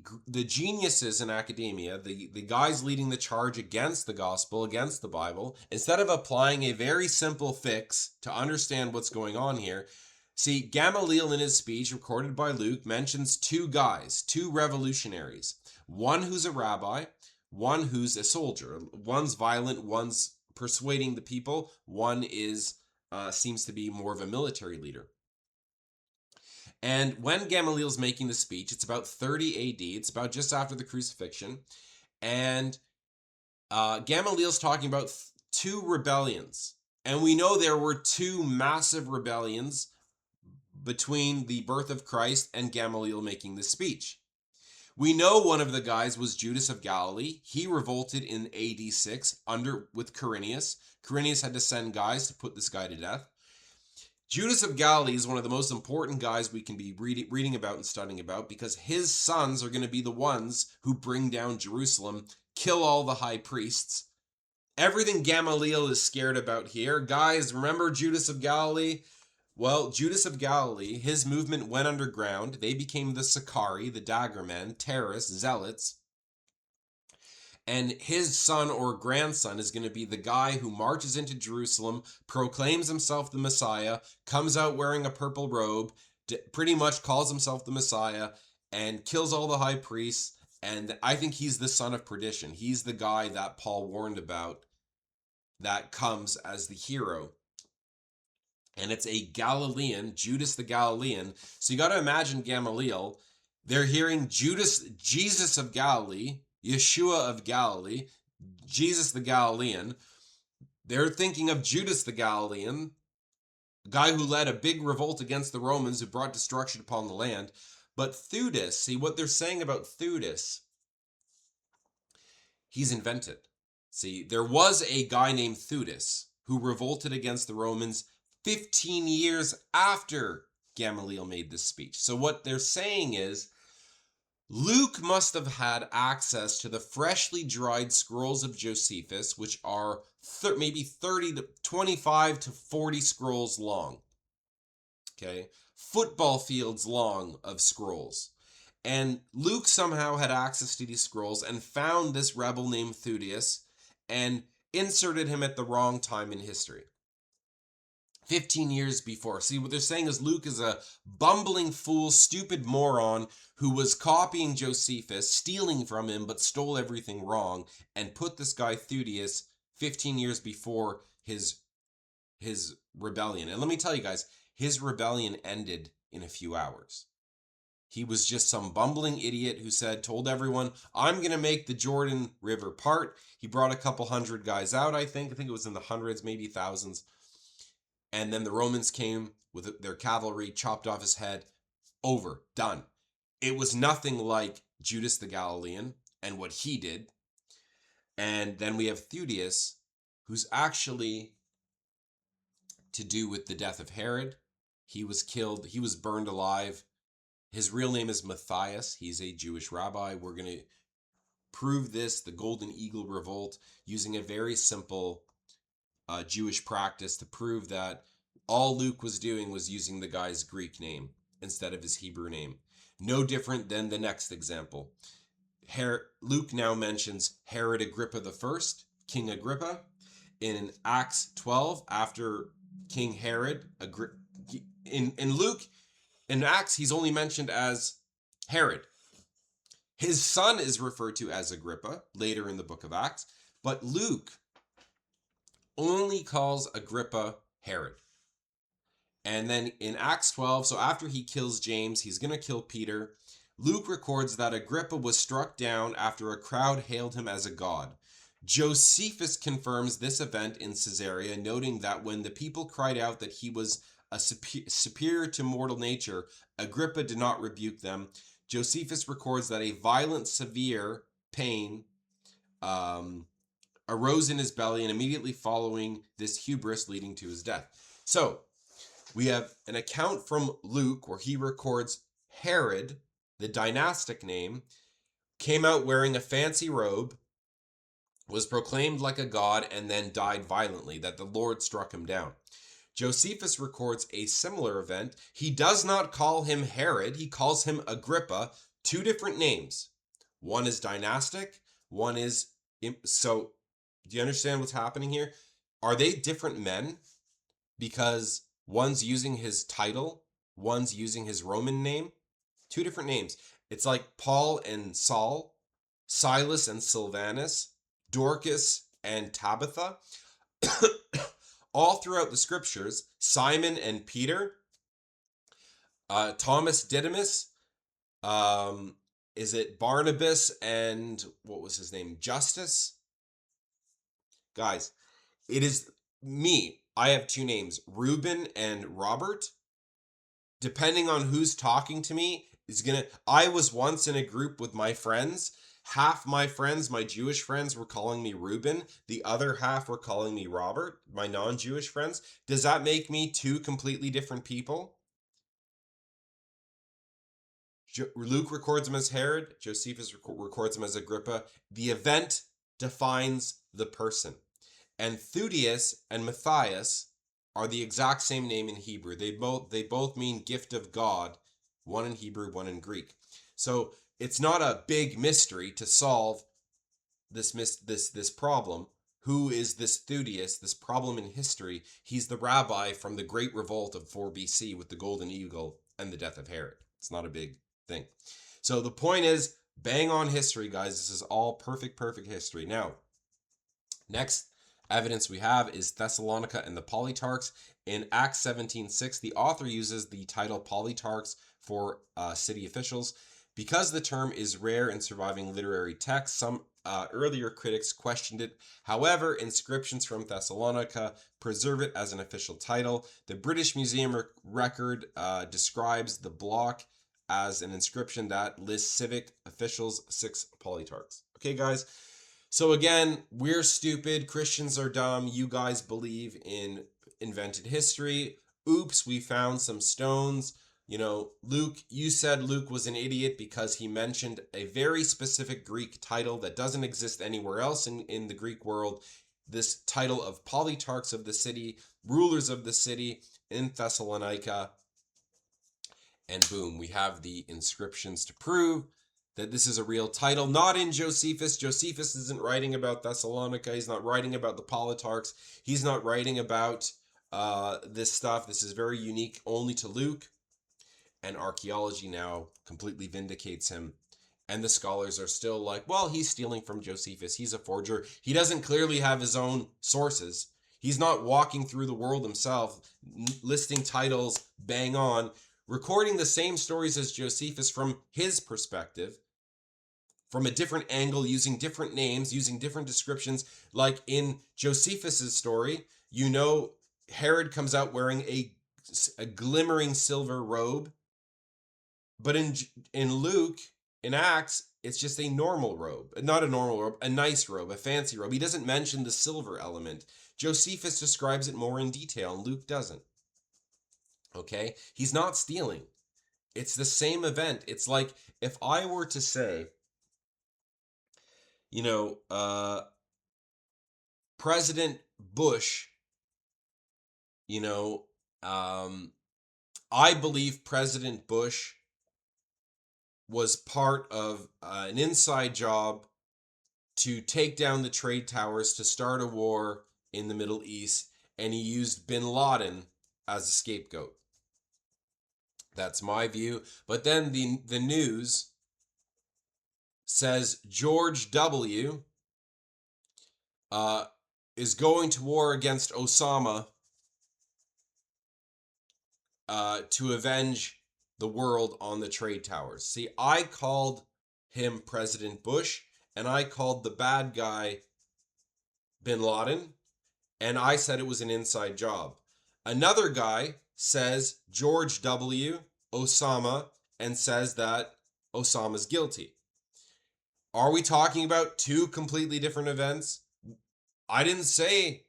A: geniuses in academia, the guys leading the charge against the gospel, against the Bible, instead of applying a very simple fix to understand what's going on here, see, Gamaliel in his speech recorded by Luke mentions two guys, two revolutionaries, one who's a rabbi, one who's a soldier. One's violent, one's persuading the people, one is seems to be more of a military leader. And when Gamaliel's making the speech, it's about 30 AD. It's about just after the crucifixion. And Gamaliel's talking about two rebellions. And we know there were two massive rebellions between the birth of Christ and Gamaliel making the speech. We know one of the guys was Judas of Galilee. He revolted in AD 6 with Quirinius. Quirinius had to send guys to put this guy to death. Judas of Galilee is one of the most important guys we can be reading about and studying about, because his sons are going to be the ones who bring down Jerusalem, kill all the high priests. Everything Gamaliel is scared about here. Guys, remember Judas of Galilee? Well, Judas of Galilee, his movement went underground. They became the Sicarii, the daggermen, terrorists, zealots. And his son or grandson is going to be the guy who marches into Jerusalem, proclaims himself the Messiah, comes out wearing a purple robe, pretty much calls himself the Messiah, and kills all the high priests. And I think he's the son of perdition. He's the guy that Paul warned about that comes as the hero. And it's a Galilean, Judas the Galilean. So you got to imagine Gamaliel. They're hearing Jesus of Galilee, Yeshua of Galilee, Jesus the Galilean. They're thinking of Judas the Galilean, a guy who led a big revolt against the Romans who brought destruction upon the land. But Theudas, see what they're saying about Theudas, he's invented. See, there was a guy named Theudas who revolted against the Romans 15 years after Gamaliel made this speech. So what they're saying is Luke must have had access to the freshly dried scrolls of Josephus, which are maybe 30 to 25 to 40 scrolls long. Okay, football fields long of scrolls. And Luke somehow had access to these scrolls and found this rebel named Theudas and inserted him at the wrong time in history. 15 years before. See, what they're saying is Luke is a bumbling fool, stupid moron who was copying Josephus, stealing from him, but stole everything wrong, and put this guy Theudas 15 years before his rebellion. And let me tell you guys, his rebellion ended in a few hours. He was just some bumbling idiot who told everyone, I'm going to make the Jordan River part. He brought a couple hundred guys out, I think. it was in the hundreds, maybe thousands. And then the Romans came with their cavalry, chopped off his head. Over. Done. It was nothing like Judas the Galilean and what he did. And then we have Theudas, who's actually to do with the death of Herod. He was killed. He was burned alive. His real name is Matthias. He's a Jewish rabbi. We're going to prove this, the Golden Eagle Revolt, using a very simple Jewish practice to prove that all Luke was doing was using the guy's Greek name instead of his Hebrew name. No different than the next example. Luke now mentions Herod Agrippa I, King Agrippa. In Acts 12, after King Herod, in Acts, he's only mentioned as Herod. His son is referred to as Agrippa later in the book of Acts, but Luke only calls Agrippa Herod. And then in Acts 12, so after he kills James, he's going to kill Peter. Luke records that Agrippa was struck down after a crowd hailed him as a god. Josephus confirms this event in Caesarea, noting that when the people cried out that he was a superior to mortal nature, Agrippa did not rebuke them. Josephus records that a violent, severe pain arose in his belly, and immediately following this hubris leading to his death. So we have an account from Luke where he records Herod, the dynastic name, came out wearing a fancy robe, was proclaimed like a god, and then died violently, that the Lord struck him down. Josephus records a similar event. He does not call him Herod, he calls him Agrippa, two different names. One is dynastic, one is... So, do you understand what's happening here? Are they different men? Because one's using his title, one's using his Roman name. Two different names. It's like Paul and Saul, Silas and Silvanus, Dorcas and Tabitha. All throughout the scriptures, Simon and Peter, Thomas Didymus. Um, is it Barnabas and what was his name? Justus? Guys, it is me. I have two names, Reuben and Robert. Depending on who's talking to me, is gonna. I was once in a group with my friends. Half my friends, my Jewish friends, were calling me Reuben. The other half were calling me Robert, my non-Jewish friends. Does that make me two completely different people? Luke records him as Herod. Josephus records him as Agrippa. The event defines the person. And Theudius and Matthias are the exact same name in Hebrew. They both mean gift of God, one in Hebrew, one in Greek. So it's not a big mystery to solve this problem. Who is this Theudius? This problem in history. He's the rabbi from the Great Revolt of 4 BC with the golden eagle and the death of Herod. It's not a big thing. So the point is, bang on history, guys. This is all perfect history. Now, next evidence we have is Thessalonica and the Politarchs. In Acts 17:6, the author uses the title Politarchs for city officials. Because the term is rare in surviving literary texts, some earlier critics questioned it. However, inscriptions from Thessalonica preserve it as an official title. The British Museum record describes the block as an inscription that lists civic officials, 6 Politarchs. Okay, guys. So again, we're stupid. Christians are dumb. You guys believe in invented history. Oops, we found some stones. You know, Luke, you said Luke was an idiot because he mentioned a very specific Greek title that doesn't exist anywhere else in the Greek world. This title of Politarchs of the city, rulers of the city in Thessalonica. And boom, we have the inscriptions to prove that this is a real title, not in Josephus. Josephus isn't writing about Thessalonica. He's not writing about the Politarchs. He's not writing about this stuff. This is very unique only to Luke. And archaeology now completely vindicates him. And the scholars are still like, well, he's stealing from Josephus. He's a forger. He doesn't clearly have his own sources. He's not walking through the world himself, listing titles, bang on, recording the same stories as Josephus from his perspective, from a different angle, using different names, using different descriptions. Like in Josephus's story, you know, Herod comes out wearing a glimmering silver robe. But in Luke, in Acts, it's just a normal robe. Not a normal robe, a nice robe, a fancy robe. He doesn't mention the silver element. Josephus describes it more in detail, and Luke doesn't. Okay? He's not stealing. It's the same event. It's like if I were to say, you know, President Bush, you know, I believe President Bush was part of an inside job to take down the trade towers to start a war in the Middle East, and he used bin Laden as a scapegoat. That's my view. But then the news says George W. Is going to war against Osama to avenge the world on the trade towers. See, I called him President Bush, and I called the bad guy bin Laden, and I said it was an inside job. Another guy says George W. Osama and says that Osama's guilty. Are we talking about two completely different events? I didn't say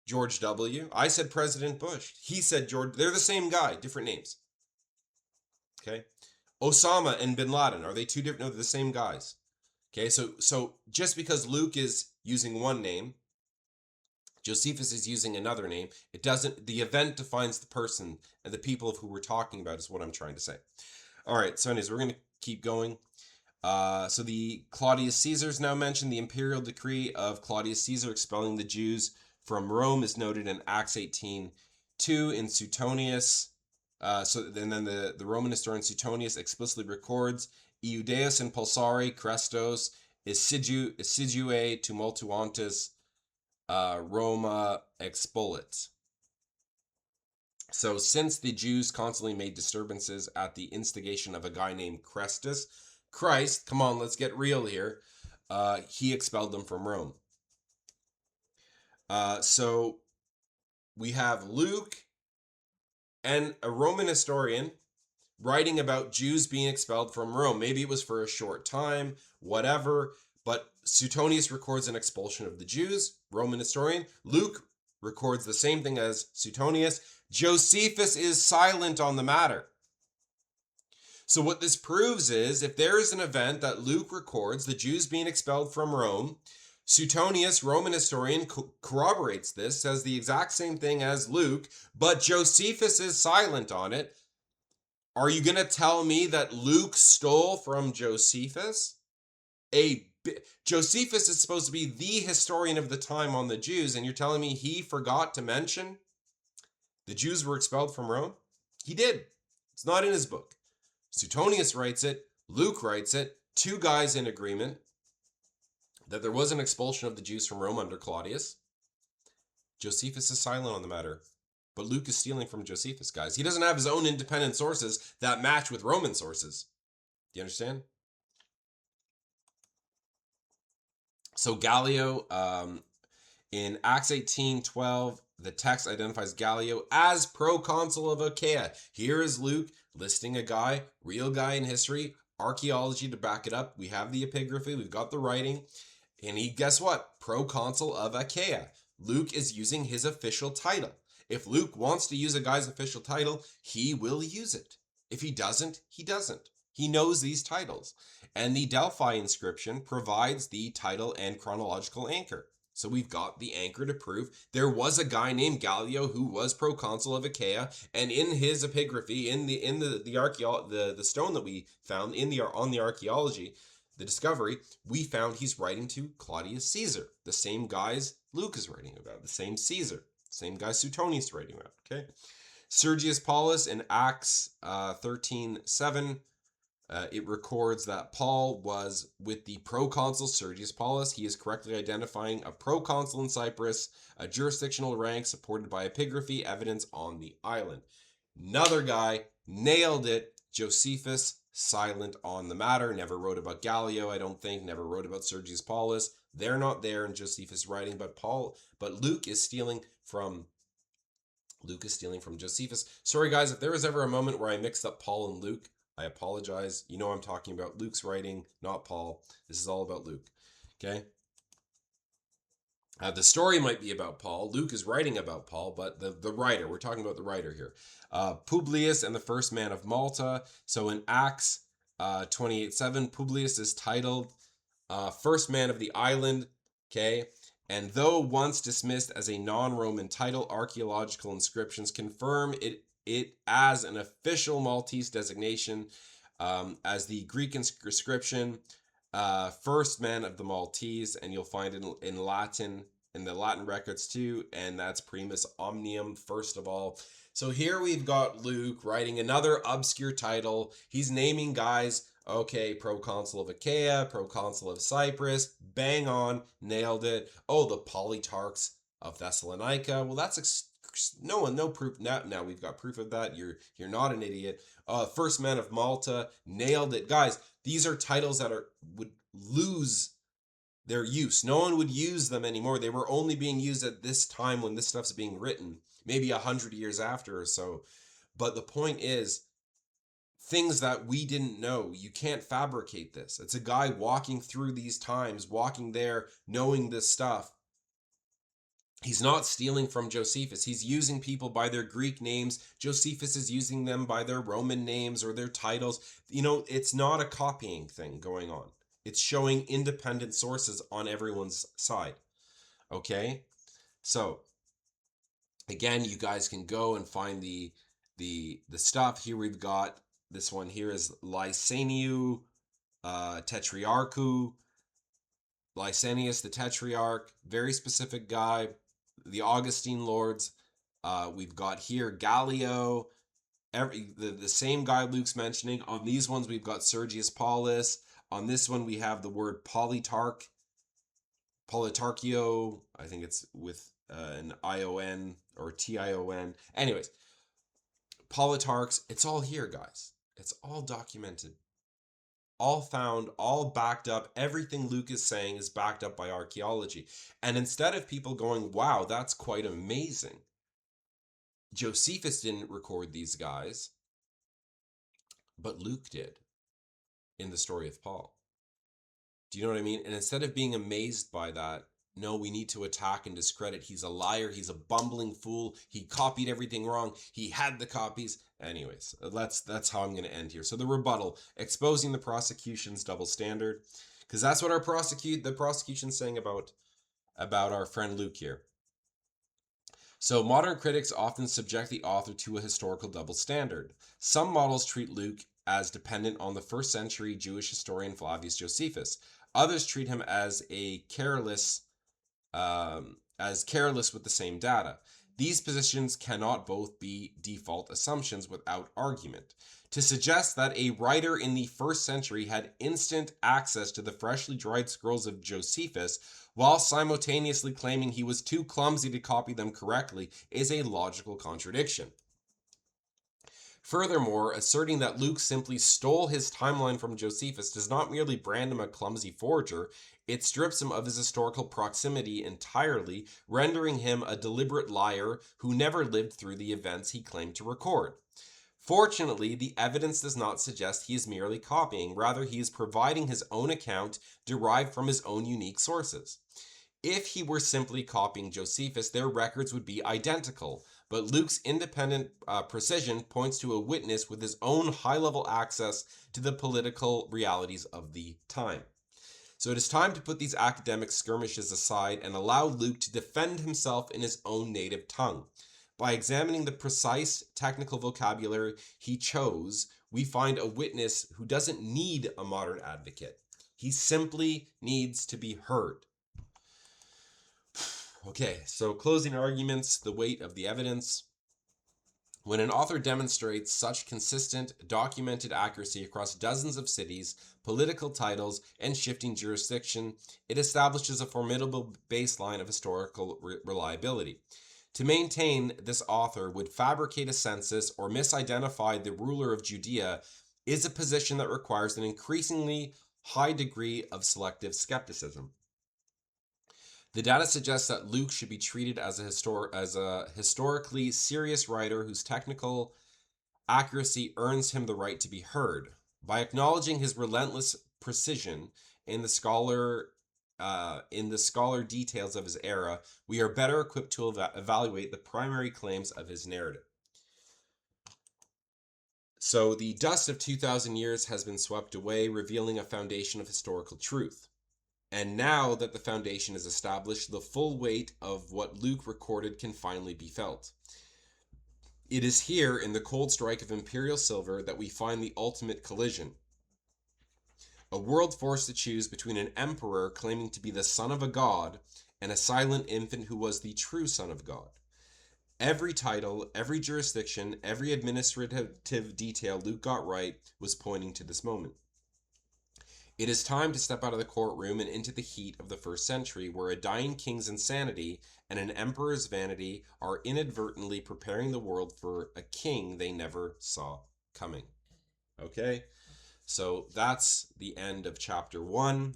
A: George W. I said President Bush. He said George. They're the same guy, different names. Okay. Osama and bin Laden, are they two different? No, they're the same guys. Okay, so just because Luke is using one name, Josephus is using another name, it doesn't, the event defines the person, and the people of who we're talking about is what I'm trying to say. All right, so anyways, we're going to keep going. So the Claudius Caesar's now mentioned. The imperial decree of Claudius Caesar expelling the Jews from Rome is noted in Acts 18:2 in Suetonius. And then the Roman historian Suetonius explicitly records Eudeus and Pulsari Crestos Issidue tumultuantis Roma expolit. So since the Jews constantly made disturbances at the instigation of a guy named Christ, come on, let's get real here. He expelled them from Rome. So we have Luke and a Roman historian writing about Jews being expelled from Rome. Maybe it was for a short time, whatever. But Suetonius records an expulsion of the Jews, Roman historian. Luke records the same thing as Suetonius. Josephus is silent on the matter. So what this proves is, if there is an event that Luke records, the Jews being expelled from Rome, Suetonius, Roman historian, corroborates this, says the exact same thing as Luke, but Josephus is silent on it. Are you going to tell me that Luke stole from Josephus? Josephus is supposed to be the historian of the time on the Jews, and you're telling me he forgot to mention the Jews were expelled from Rome? He did. It's not in his book. Suetonius writes it, Luke writes it, two guys in agreement that there was an expulsion of the Jews from Rome under Claudius. Josephus is silent on the matter, but Luke is stealing from Josephus, guys. He doesn't have his own independent sources that match with Roman sources. Do you understand? So Gallio, in Acts 18:12, the text identifies Gallio as proconsul of Achaia. Here is Luke listing a guy, real guy in history, archaeology to back it up. We have the epigraphy, we've got the writing, and guess what? Proconsul of Achaia. Luke is using his official title. If Luke wants to use a guy's official title, he will use it. If he doesn't, he doesn't. He knows these titles. And the Delphi inscription provides the title and chronological anchor. So we've got the anchor to prove there was a guy named Gallio who was proconsul of Achaia, and in his epigraphy, in the stone that we found on the archaeology, the discovery, we found he's writing to Claudius Caesar, the same guys Luke is writing about, the same Caesar, same guy Suetonius writing about. Okay, Sergius Paulus in Acts 13:7. It records that Paul was with the proconsul Sergius Paulus. He is correctly identifying a proconsul in Cyprus, a jurisdictional rank supported by epigraphy evidence on the island. Another guy nailed it. Josephus, silent on the matter. Never wrote about Gallio, I don't think. Never wrote about Sergius Paulus. They're not there in Josephus' writing, but Luke is stealing from Josephus. Sorry, guys, if there was ever a moment where I mixed up Paul and Luke, I apologize. You know I'm talking about Luke's writing, not Paul. This is all about Luke. Okay? The story might be about Paul. Luke is writing about Paul, but the writer, we're talking about the writer here. Publius and the first man of Malta. So in Acts 28:7, Publius is titled first man of the island. Okay? And though once dismissed as a non-Roman title, archaeological inscriptions confirm it as an official Maltese designation, as the Greek inscription, first man of the Maltese, and you'll find it in Latin, in the Latin records too, and that's primus omnium, first of all. So here we've got Luke writing another obscure title. He's naming guys, okay, proconsul of Achaia, proconsul of Cyprus, bang on, nailed it. Oh, the Politarchs of Thessalonica. Well, that's no proof. Now we've got proof of that. You're not an idiot. First man of Malta, nailed it. Guys, these are titles that would lose their use. No one would use them anymore. They were only being used at this time when this stuff's being written, maybe 100 years after or so. But the point is, things that we didn't know, you can't fabricate this. It's a guy walking through these times, walking there, knowing this stuff. He's not stealing from Josephus. He's using people by their Greek names. Josephus is using them by their Roman names or their titles. You know, it's not a copying thing going on. It's showing independent sources on everyone's side. Okay? So, again, you guys can go and find the stuff. Here we've got, this one here is Lysaniu Tetrarchu. Lysanius the Tetrarch, very specific guy. The Augustine Lords. We've got here Gallio, the same guy Luke's mentioning. On these ones, we've got Sergius Paulus. On this one, we have the word Politarchio. I think it's with an ION or TION. Anyways, Politarchs, it's all here, guys. It's all documented, all found, all backed up. Everything Luke is saying is backed up by archaeology. And instead of people going, wow, that's quite amazing, Josephus didn't record these guys, but Luke did in the story of Paul. Do you know what I mean? And instead of being amazed by that, no, we need to attack and discredit. He's a liar. He's a bumbling fool. He copied everything wrong. He had the copies. Anyways, that's how I'm going to end here. So the rebuttal, exposing the prosecution's double standard, because that's what the prosecution's saying about our friend Luke here. So modern critics often subject the author to a historical double standard. Some models treat Luke as dependent on the first century Jewish historian Flavius Josephus. Others treat him as careless with the same data. These positions cannot both be default assumptions without argument. To suggest that a writer in the first century had instant access to the freshly dried scrolls of Josephus while simultaneously claiming he was too clumsy to copy them correctly is a logical contradiction. Furthermore, asserting that Luke simply stole his timeline from Josephus does not merely brand him a clumsy forger, it strips him of his historical proximity entirely, rendering him a deliberate liar who never lived through the events he claimed to record. Fortunately, the evidence does not suggest he is merely copying, rather he is providing his own account derived from his own unique sources. If he were simply copying Josephus, their records would be identical, but Luke's independent precision points to a witness with his own high-level access to the political realities of the time. So it is time to put these academic skirmishes aside and allow Luke to defend himself in his own native tongue. By examining the precise technical vocabulary he chose, we find a witness who doesn't need a modern advocate. He simply needs to be heard. Okay, so closing arguments, the weight of the evidence. When an author demonstrates such consistent, documented accuracy across dozens of cities, political titles, and shifting jurisdiction, it establishes a formidable baseline of historical reliability. To maintain, this author would fabricate a census or misidentify the ruler of Judea is a position that requires an increasingly high degree of selective skepticism. The data suggests that Luke should be treated as a historically serious writer whose technical accuracy earns him the right to be heard. By acknowledging his relentless precision in the scholar details of his era, we are better equipped to evaluate the primary claims of his narrative. So the dust of 2,000 years has been swept away, revealing a foundation of historical truth. And now that the foundation is established, the full weight of what Luke recorded can finally be felt. It is here, in the cold strike of imperial silver, that we find the ultimate collision. A world forced to choose between an emperor claiming to be the son of a god and a silent infant who was the true son of God. Every title, every jurisdiction, every administrative detail Luke got right was pointing to this moment. It is time to step out of the courtroom and into the heat of the first century, where a dying king's insanity and an emperor's vanity are inadvertently preparing the world for a king they never saw coming. Okay? So that's the end of chapter 1.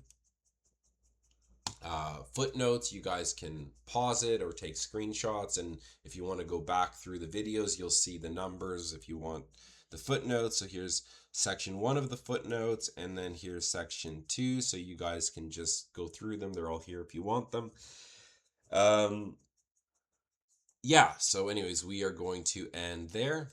A: Footnotes, you guys can pause it or take screenshots, and if you want to go back through the videos, you'll see the numbers if you want the footnotes. So here's section 1 of the footnotes, and then here's section 2, so you guys can just go through them. They're all here if you want them. Yeah, so anyways, we are going to end there.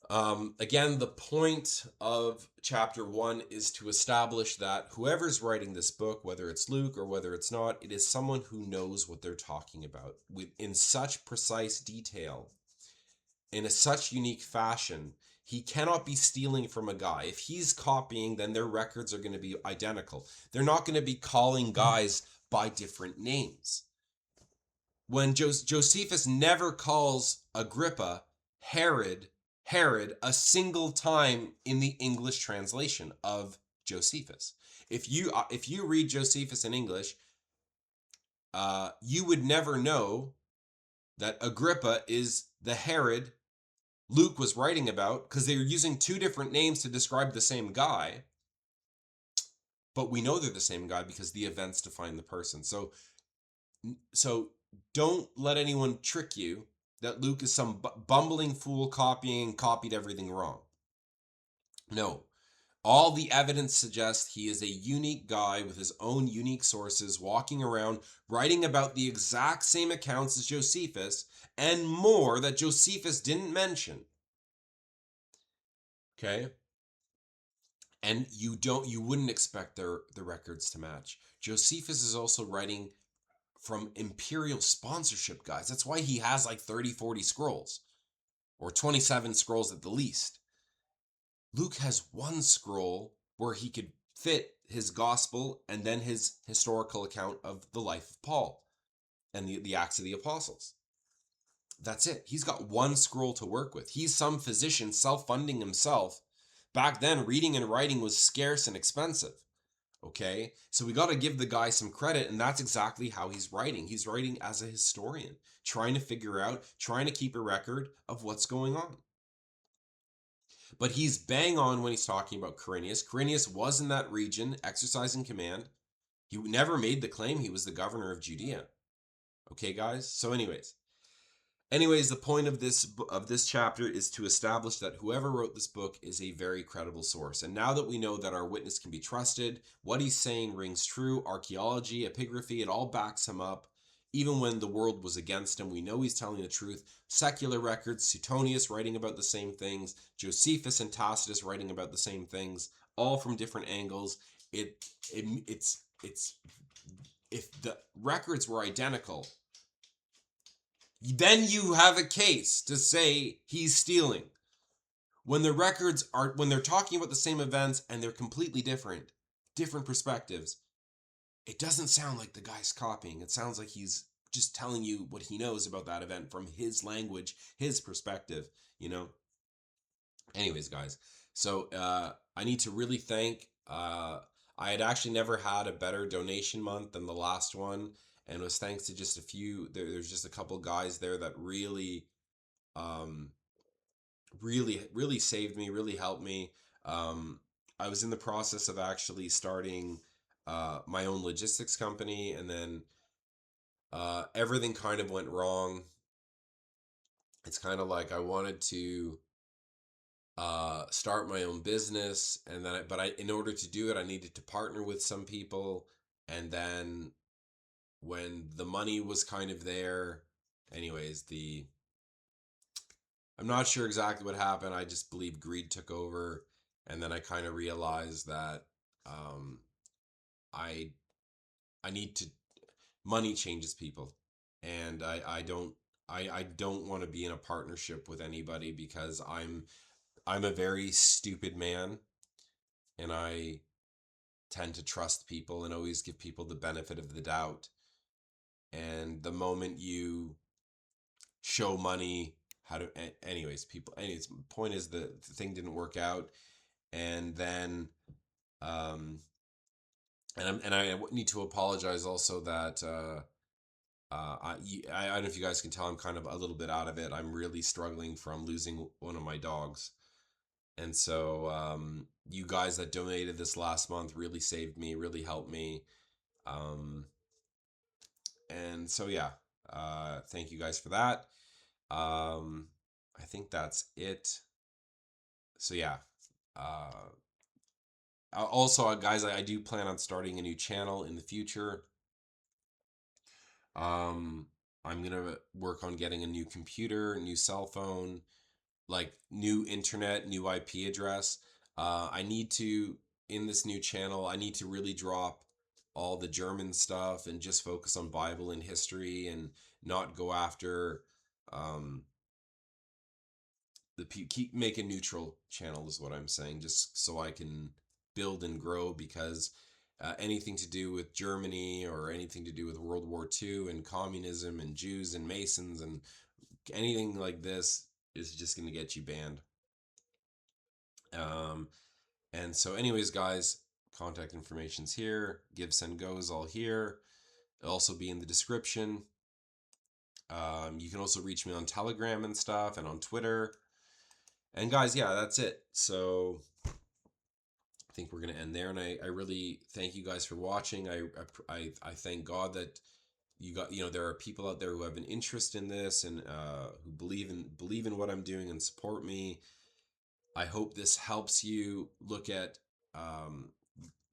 A: Again, the point of chapter 1 is to establish that whoever's writing this book, whether it's Luke or whether it's not, it is someone who knows what they're talking about in such precise detail, in a such unique fashion. He cannot be stealing from a guy. If he's copying, then their records are going to be identical. They're not going to be calling guys by different names. When Josephus never calls Agrippa Herod a single time in the English translation of Josephus. If you read Josephus in English, you would never know that Agrippa is the Herod Luke was writing about, because they were using two different names to describe the same guy, but we know they're the same guy because the events define the person. So don't let anyone trick you that Luke is some bumbling fool copied everything wrong. No. All the evidence suggests he is a unique guy with his own unique sources, walking around writing about the exact same accounts as Josephus and more that Josephus didn't mention. Okay? And you wouldn't expect the records to match. Josephus is also writing from imperial sponsorship, guys. That's why he has like 30, 40 scrolls, or 27 scrolls at the least. Luke has one scroll where he could fit his gospel and then his historical account of the life of Paul and the Acts of the Apostles. That's it. He's got one scroll to work with. He's some physician self-funding himself. Back then, reading and writing was scarce and expensive. Okay? So we got to give the guy some credit, and that's exactly how he's writing. He's writing as a historian, trying to figure out, trying to keep a record of what's going on. But he's bang on when he's talking about Quirinius. Quirinius was in that region, exercising command. He never made the claim he was the governor of Judea. Okay, guys? So anyways, the point of this chapter is to establish that whoever wrote this book is a very credible source. And now that we know that our witness can be trusted, what he's saying rings true. Archaeology, epigraphy, it all backs him up. Even when the world was against him, we know he's telling the truth. Secular records, Suetonius writing about the same things, Josephus and Tacitus writing about the same things, all from different angles. It's if the records were identical, then you have a case to say he's stealing. When the records are, when they're talking about the same events and they're completely different perspectives, it doesn't sound like the guy's copying. It sounds like he's just telling you what he knows about that event from his language, his perspective, you know? Anyways, guys, so I need to really thank, I had actually never had a better donation month than the last one. And it was thanks to just a few, there's just a couple guys there that um, really saved me, really helped me. Um, I was in the process of actually starting my own logistics company, and then everything kind of went wrong. It's kind of like I wanted to start my own business, and then in order to do it, I needed to partner with some people, and then when the money was kind of there, anyways, the I'm not sure exactly what happened. I just believe greed took over, and then I kind of realized that um, I I need to money changes people, and I don't want to be in a partnership with anybody because I'm a very stupid man, and I tend to trust people and always give people the benefit of the doubt. And the moment you show money how to, anyways, point is the thing didn't work out, and then um I need to apologize also that I don't know if you guys can tell I'm kind of a little bit out of it. I'm really struggling from losing one of my dogs, and so you guys that donated this last month really saved me, really helped me, um and so yeah, thank you guys for that. um I think that's it. So yeah, uh also, guys, I do plan on starting a new channel in the future. Um, I'm gonna work on getting a new computer, new cell phone, like new internet, new IP address. I need to, in this new channel, I need to really drop all the German stuff and just focus on Bible and history, and not go after um, keep make a neutral channel is what I'm saying, just so I can build and grow, because anything to do with Germany or anything to do with World War II and communism and Jews and Masons and anything like this is just going to get you banned. Um, and so, anyways, guys, contact information's here. Give, send, go is all here. It'll also be in the description. You can also reach me on Telegram and stuff, and on Twitter. And guys, yeah, that's it. So I think we're gonna end there, and I really thank you guys for watching. I thank God that there are people out there who have an interest in this, and who believe in what I'm doing and support me. I hope this helps you look at,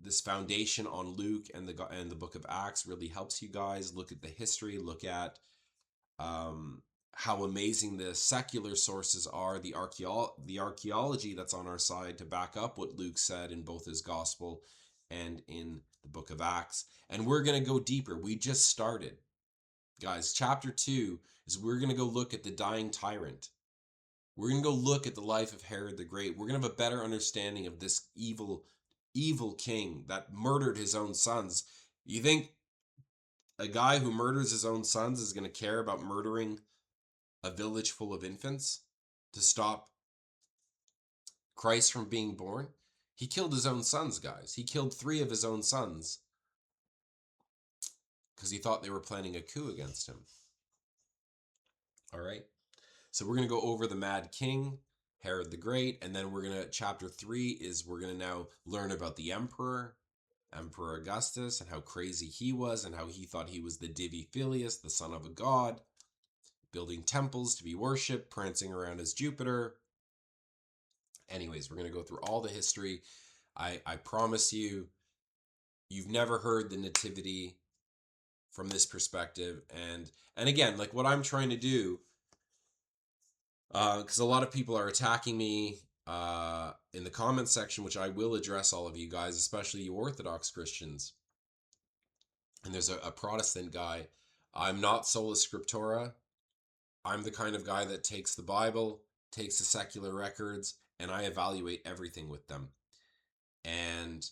A: this foundation on Luke and the book of Acts really helps you guys look at the history, look at, um, how amazing the secular sources are, the archaeology that's on our side to back up what Luke said in both his gospel and in the book of Acts. And we're going to go deeper. We just started. Guys, chapter 2 is we're going to go look at the dying tyrant. We're going to go look at the life of Herod the Great. We're going to have a better understanding of this evil king that murdered his own sons. You think a guy who murders his own sons is going to care about murdering a village full of infants to stop Christ from being born? He killed his own sons, guys. He killed 3 of his own sons because he thought they were planning a coup against him. All right. So we're going to go over the Mad King, Herod the Great, and then chapter 3 is we're going to now learn about the Emperor Augustus, and how crazy he was, and how he thought he was the Divi Filius, the son of a god, building temples to be worshipped, prancing around as Jupiter. Anyways, we're going to go through all the history. I promise you, you've never heard the nativity from this perspective. And again, like what I'm trying to do, because a lot of people are attacking me in the comment section, which I will address all of you guys, especially you Orthodox Christians. And there's a Protestant guy. I'm not sola scriptura. I'm the kind of guy that takes the Bible, takes the secular records, and I evaluate everything with them. And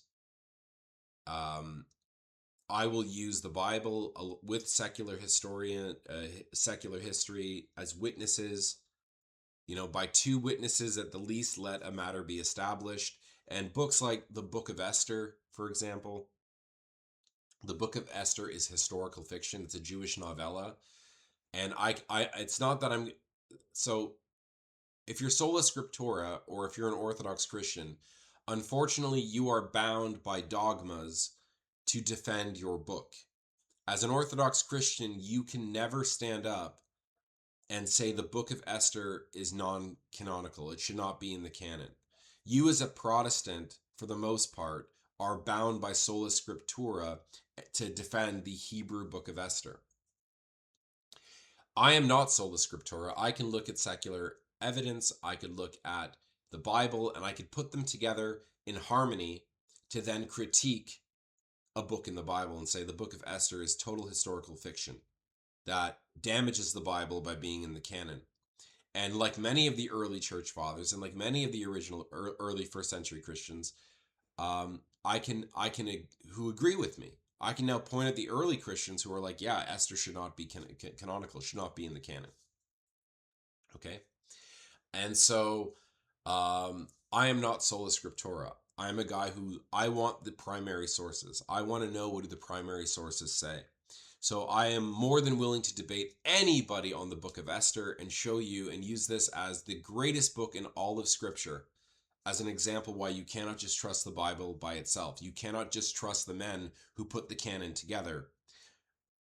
A: I will use the Bible with secular history as witnesses. By 2 witnesses at the least, let a matter be established. And books like the Book of Esther, for example, the Book of Esther is historical fiction. It's a Jewish novella, and it's not that I'm so. If you're sola scriptura, or if you're an Orthodox Christian, unfortunately, you are bound by dogmas to defend your book. As an Orthodox Christian, you can never stand up and say the Book of Esther is non-canonical. It should not be in the canon. You, as a Protestant, for the most part, are bound by sola scriptura to defend the Hebrew Book of Esther. I am not sola scriptura. I can look at secular evidence, I could look at the Bible, and I could put them together in harmony to then critique a book in the Bible and say the Book of Esther is total historical fiction that damages the Bible by being in the canon. And like many of the early church fathers, and like many of the original early first century Christians, I can who agree with me. I can now point at the early Christians who are like, yeah, Esther should not be canonical, should not be in the canon. Okay, and so I am not sola scriptura. I'm a guy who I want the primary sources. I want to know what do the primary sources say. So I am more than willing to debate anybody on the Book of Esther and show you and use this as the greatest book in all of Scripture as an example why you cannot just trust the Bible by itself. You cannot just trust the men who put the canon together.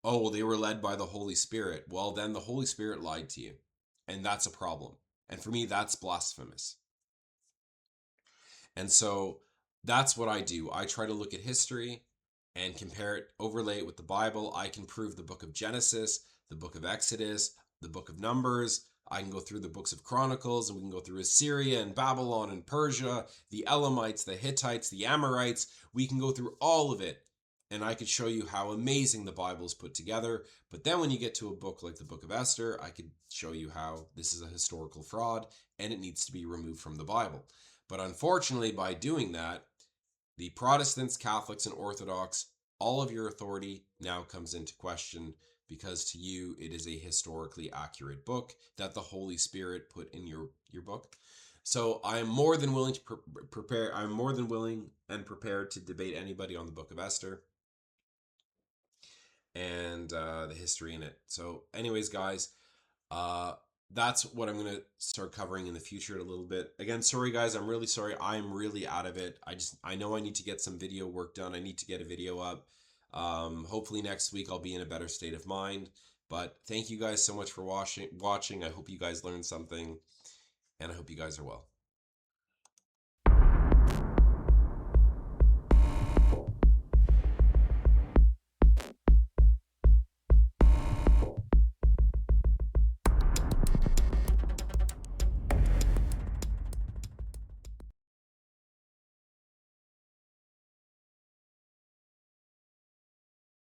A: Oh, well, they were led by the Holy Spirit. Well, then the Holy Spirit lied to you. And that's a problem. And for me, that's blasphemous. And so that's what I do. I try to look at history and compare it, overlay it with the Bible. I can prove the book of Genesis, the book of Exodus, the book of Numbers. I can go through the books of Chronicles, and we can go through Assyria and Babylon and Persia, the Elamites, the Hittites, the Amorites. We can go through all of it, and I could show you how amazing the Bible is put together. But then when you get to a book like the Book of Esther, I could show you how this is a historical fraud and it needs to be removed from the Bible. But unfortunately, by doing that, the Protestants, Catholics, and Orthodox, all of your authority now comes into question, because to you it is a historically accurate book that the Holy Spirit put in your book. So I am more than willing to prepare. I'm more than willing and prepared to debate anybody on the Book of Esther. and the history in it. So, anyways, guys, uh, that's what I'm gonna start covering in the future a little bit. Again, sorry guys, I'm really sorry. I'm really out of it. I know I need to get some video work done. I need to get a video up. Hopefully next week I'll be in a better state of mind. But thank you guys so much for watching. I hope you guys learned something, and I hope you guys are well.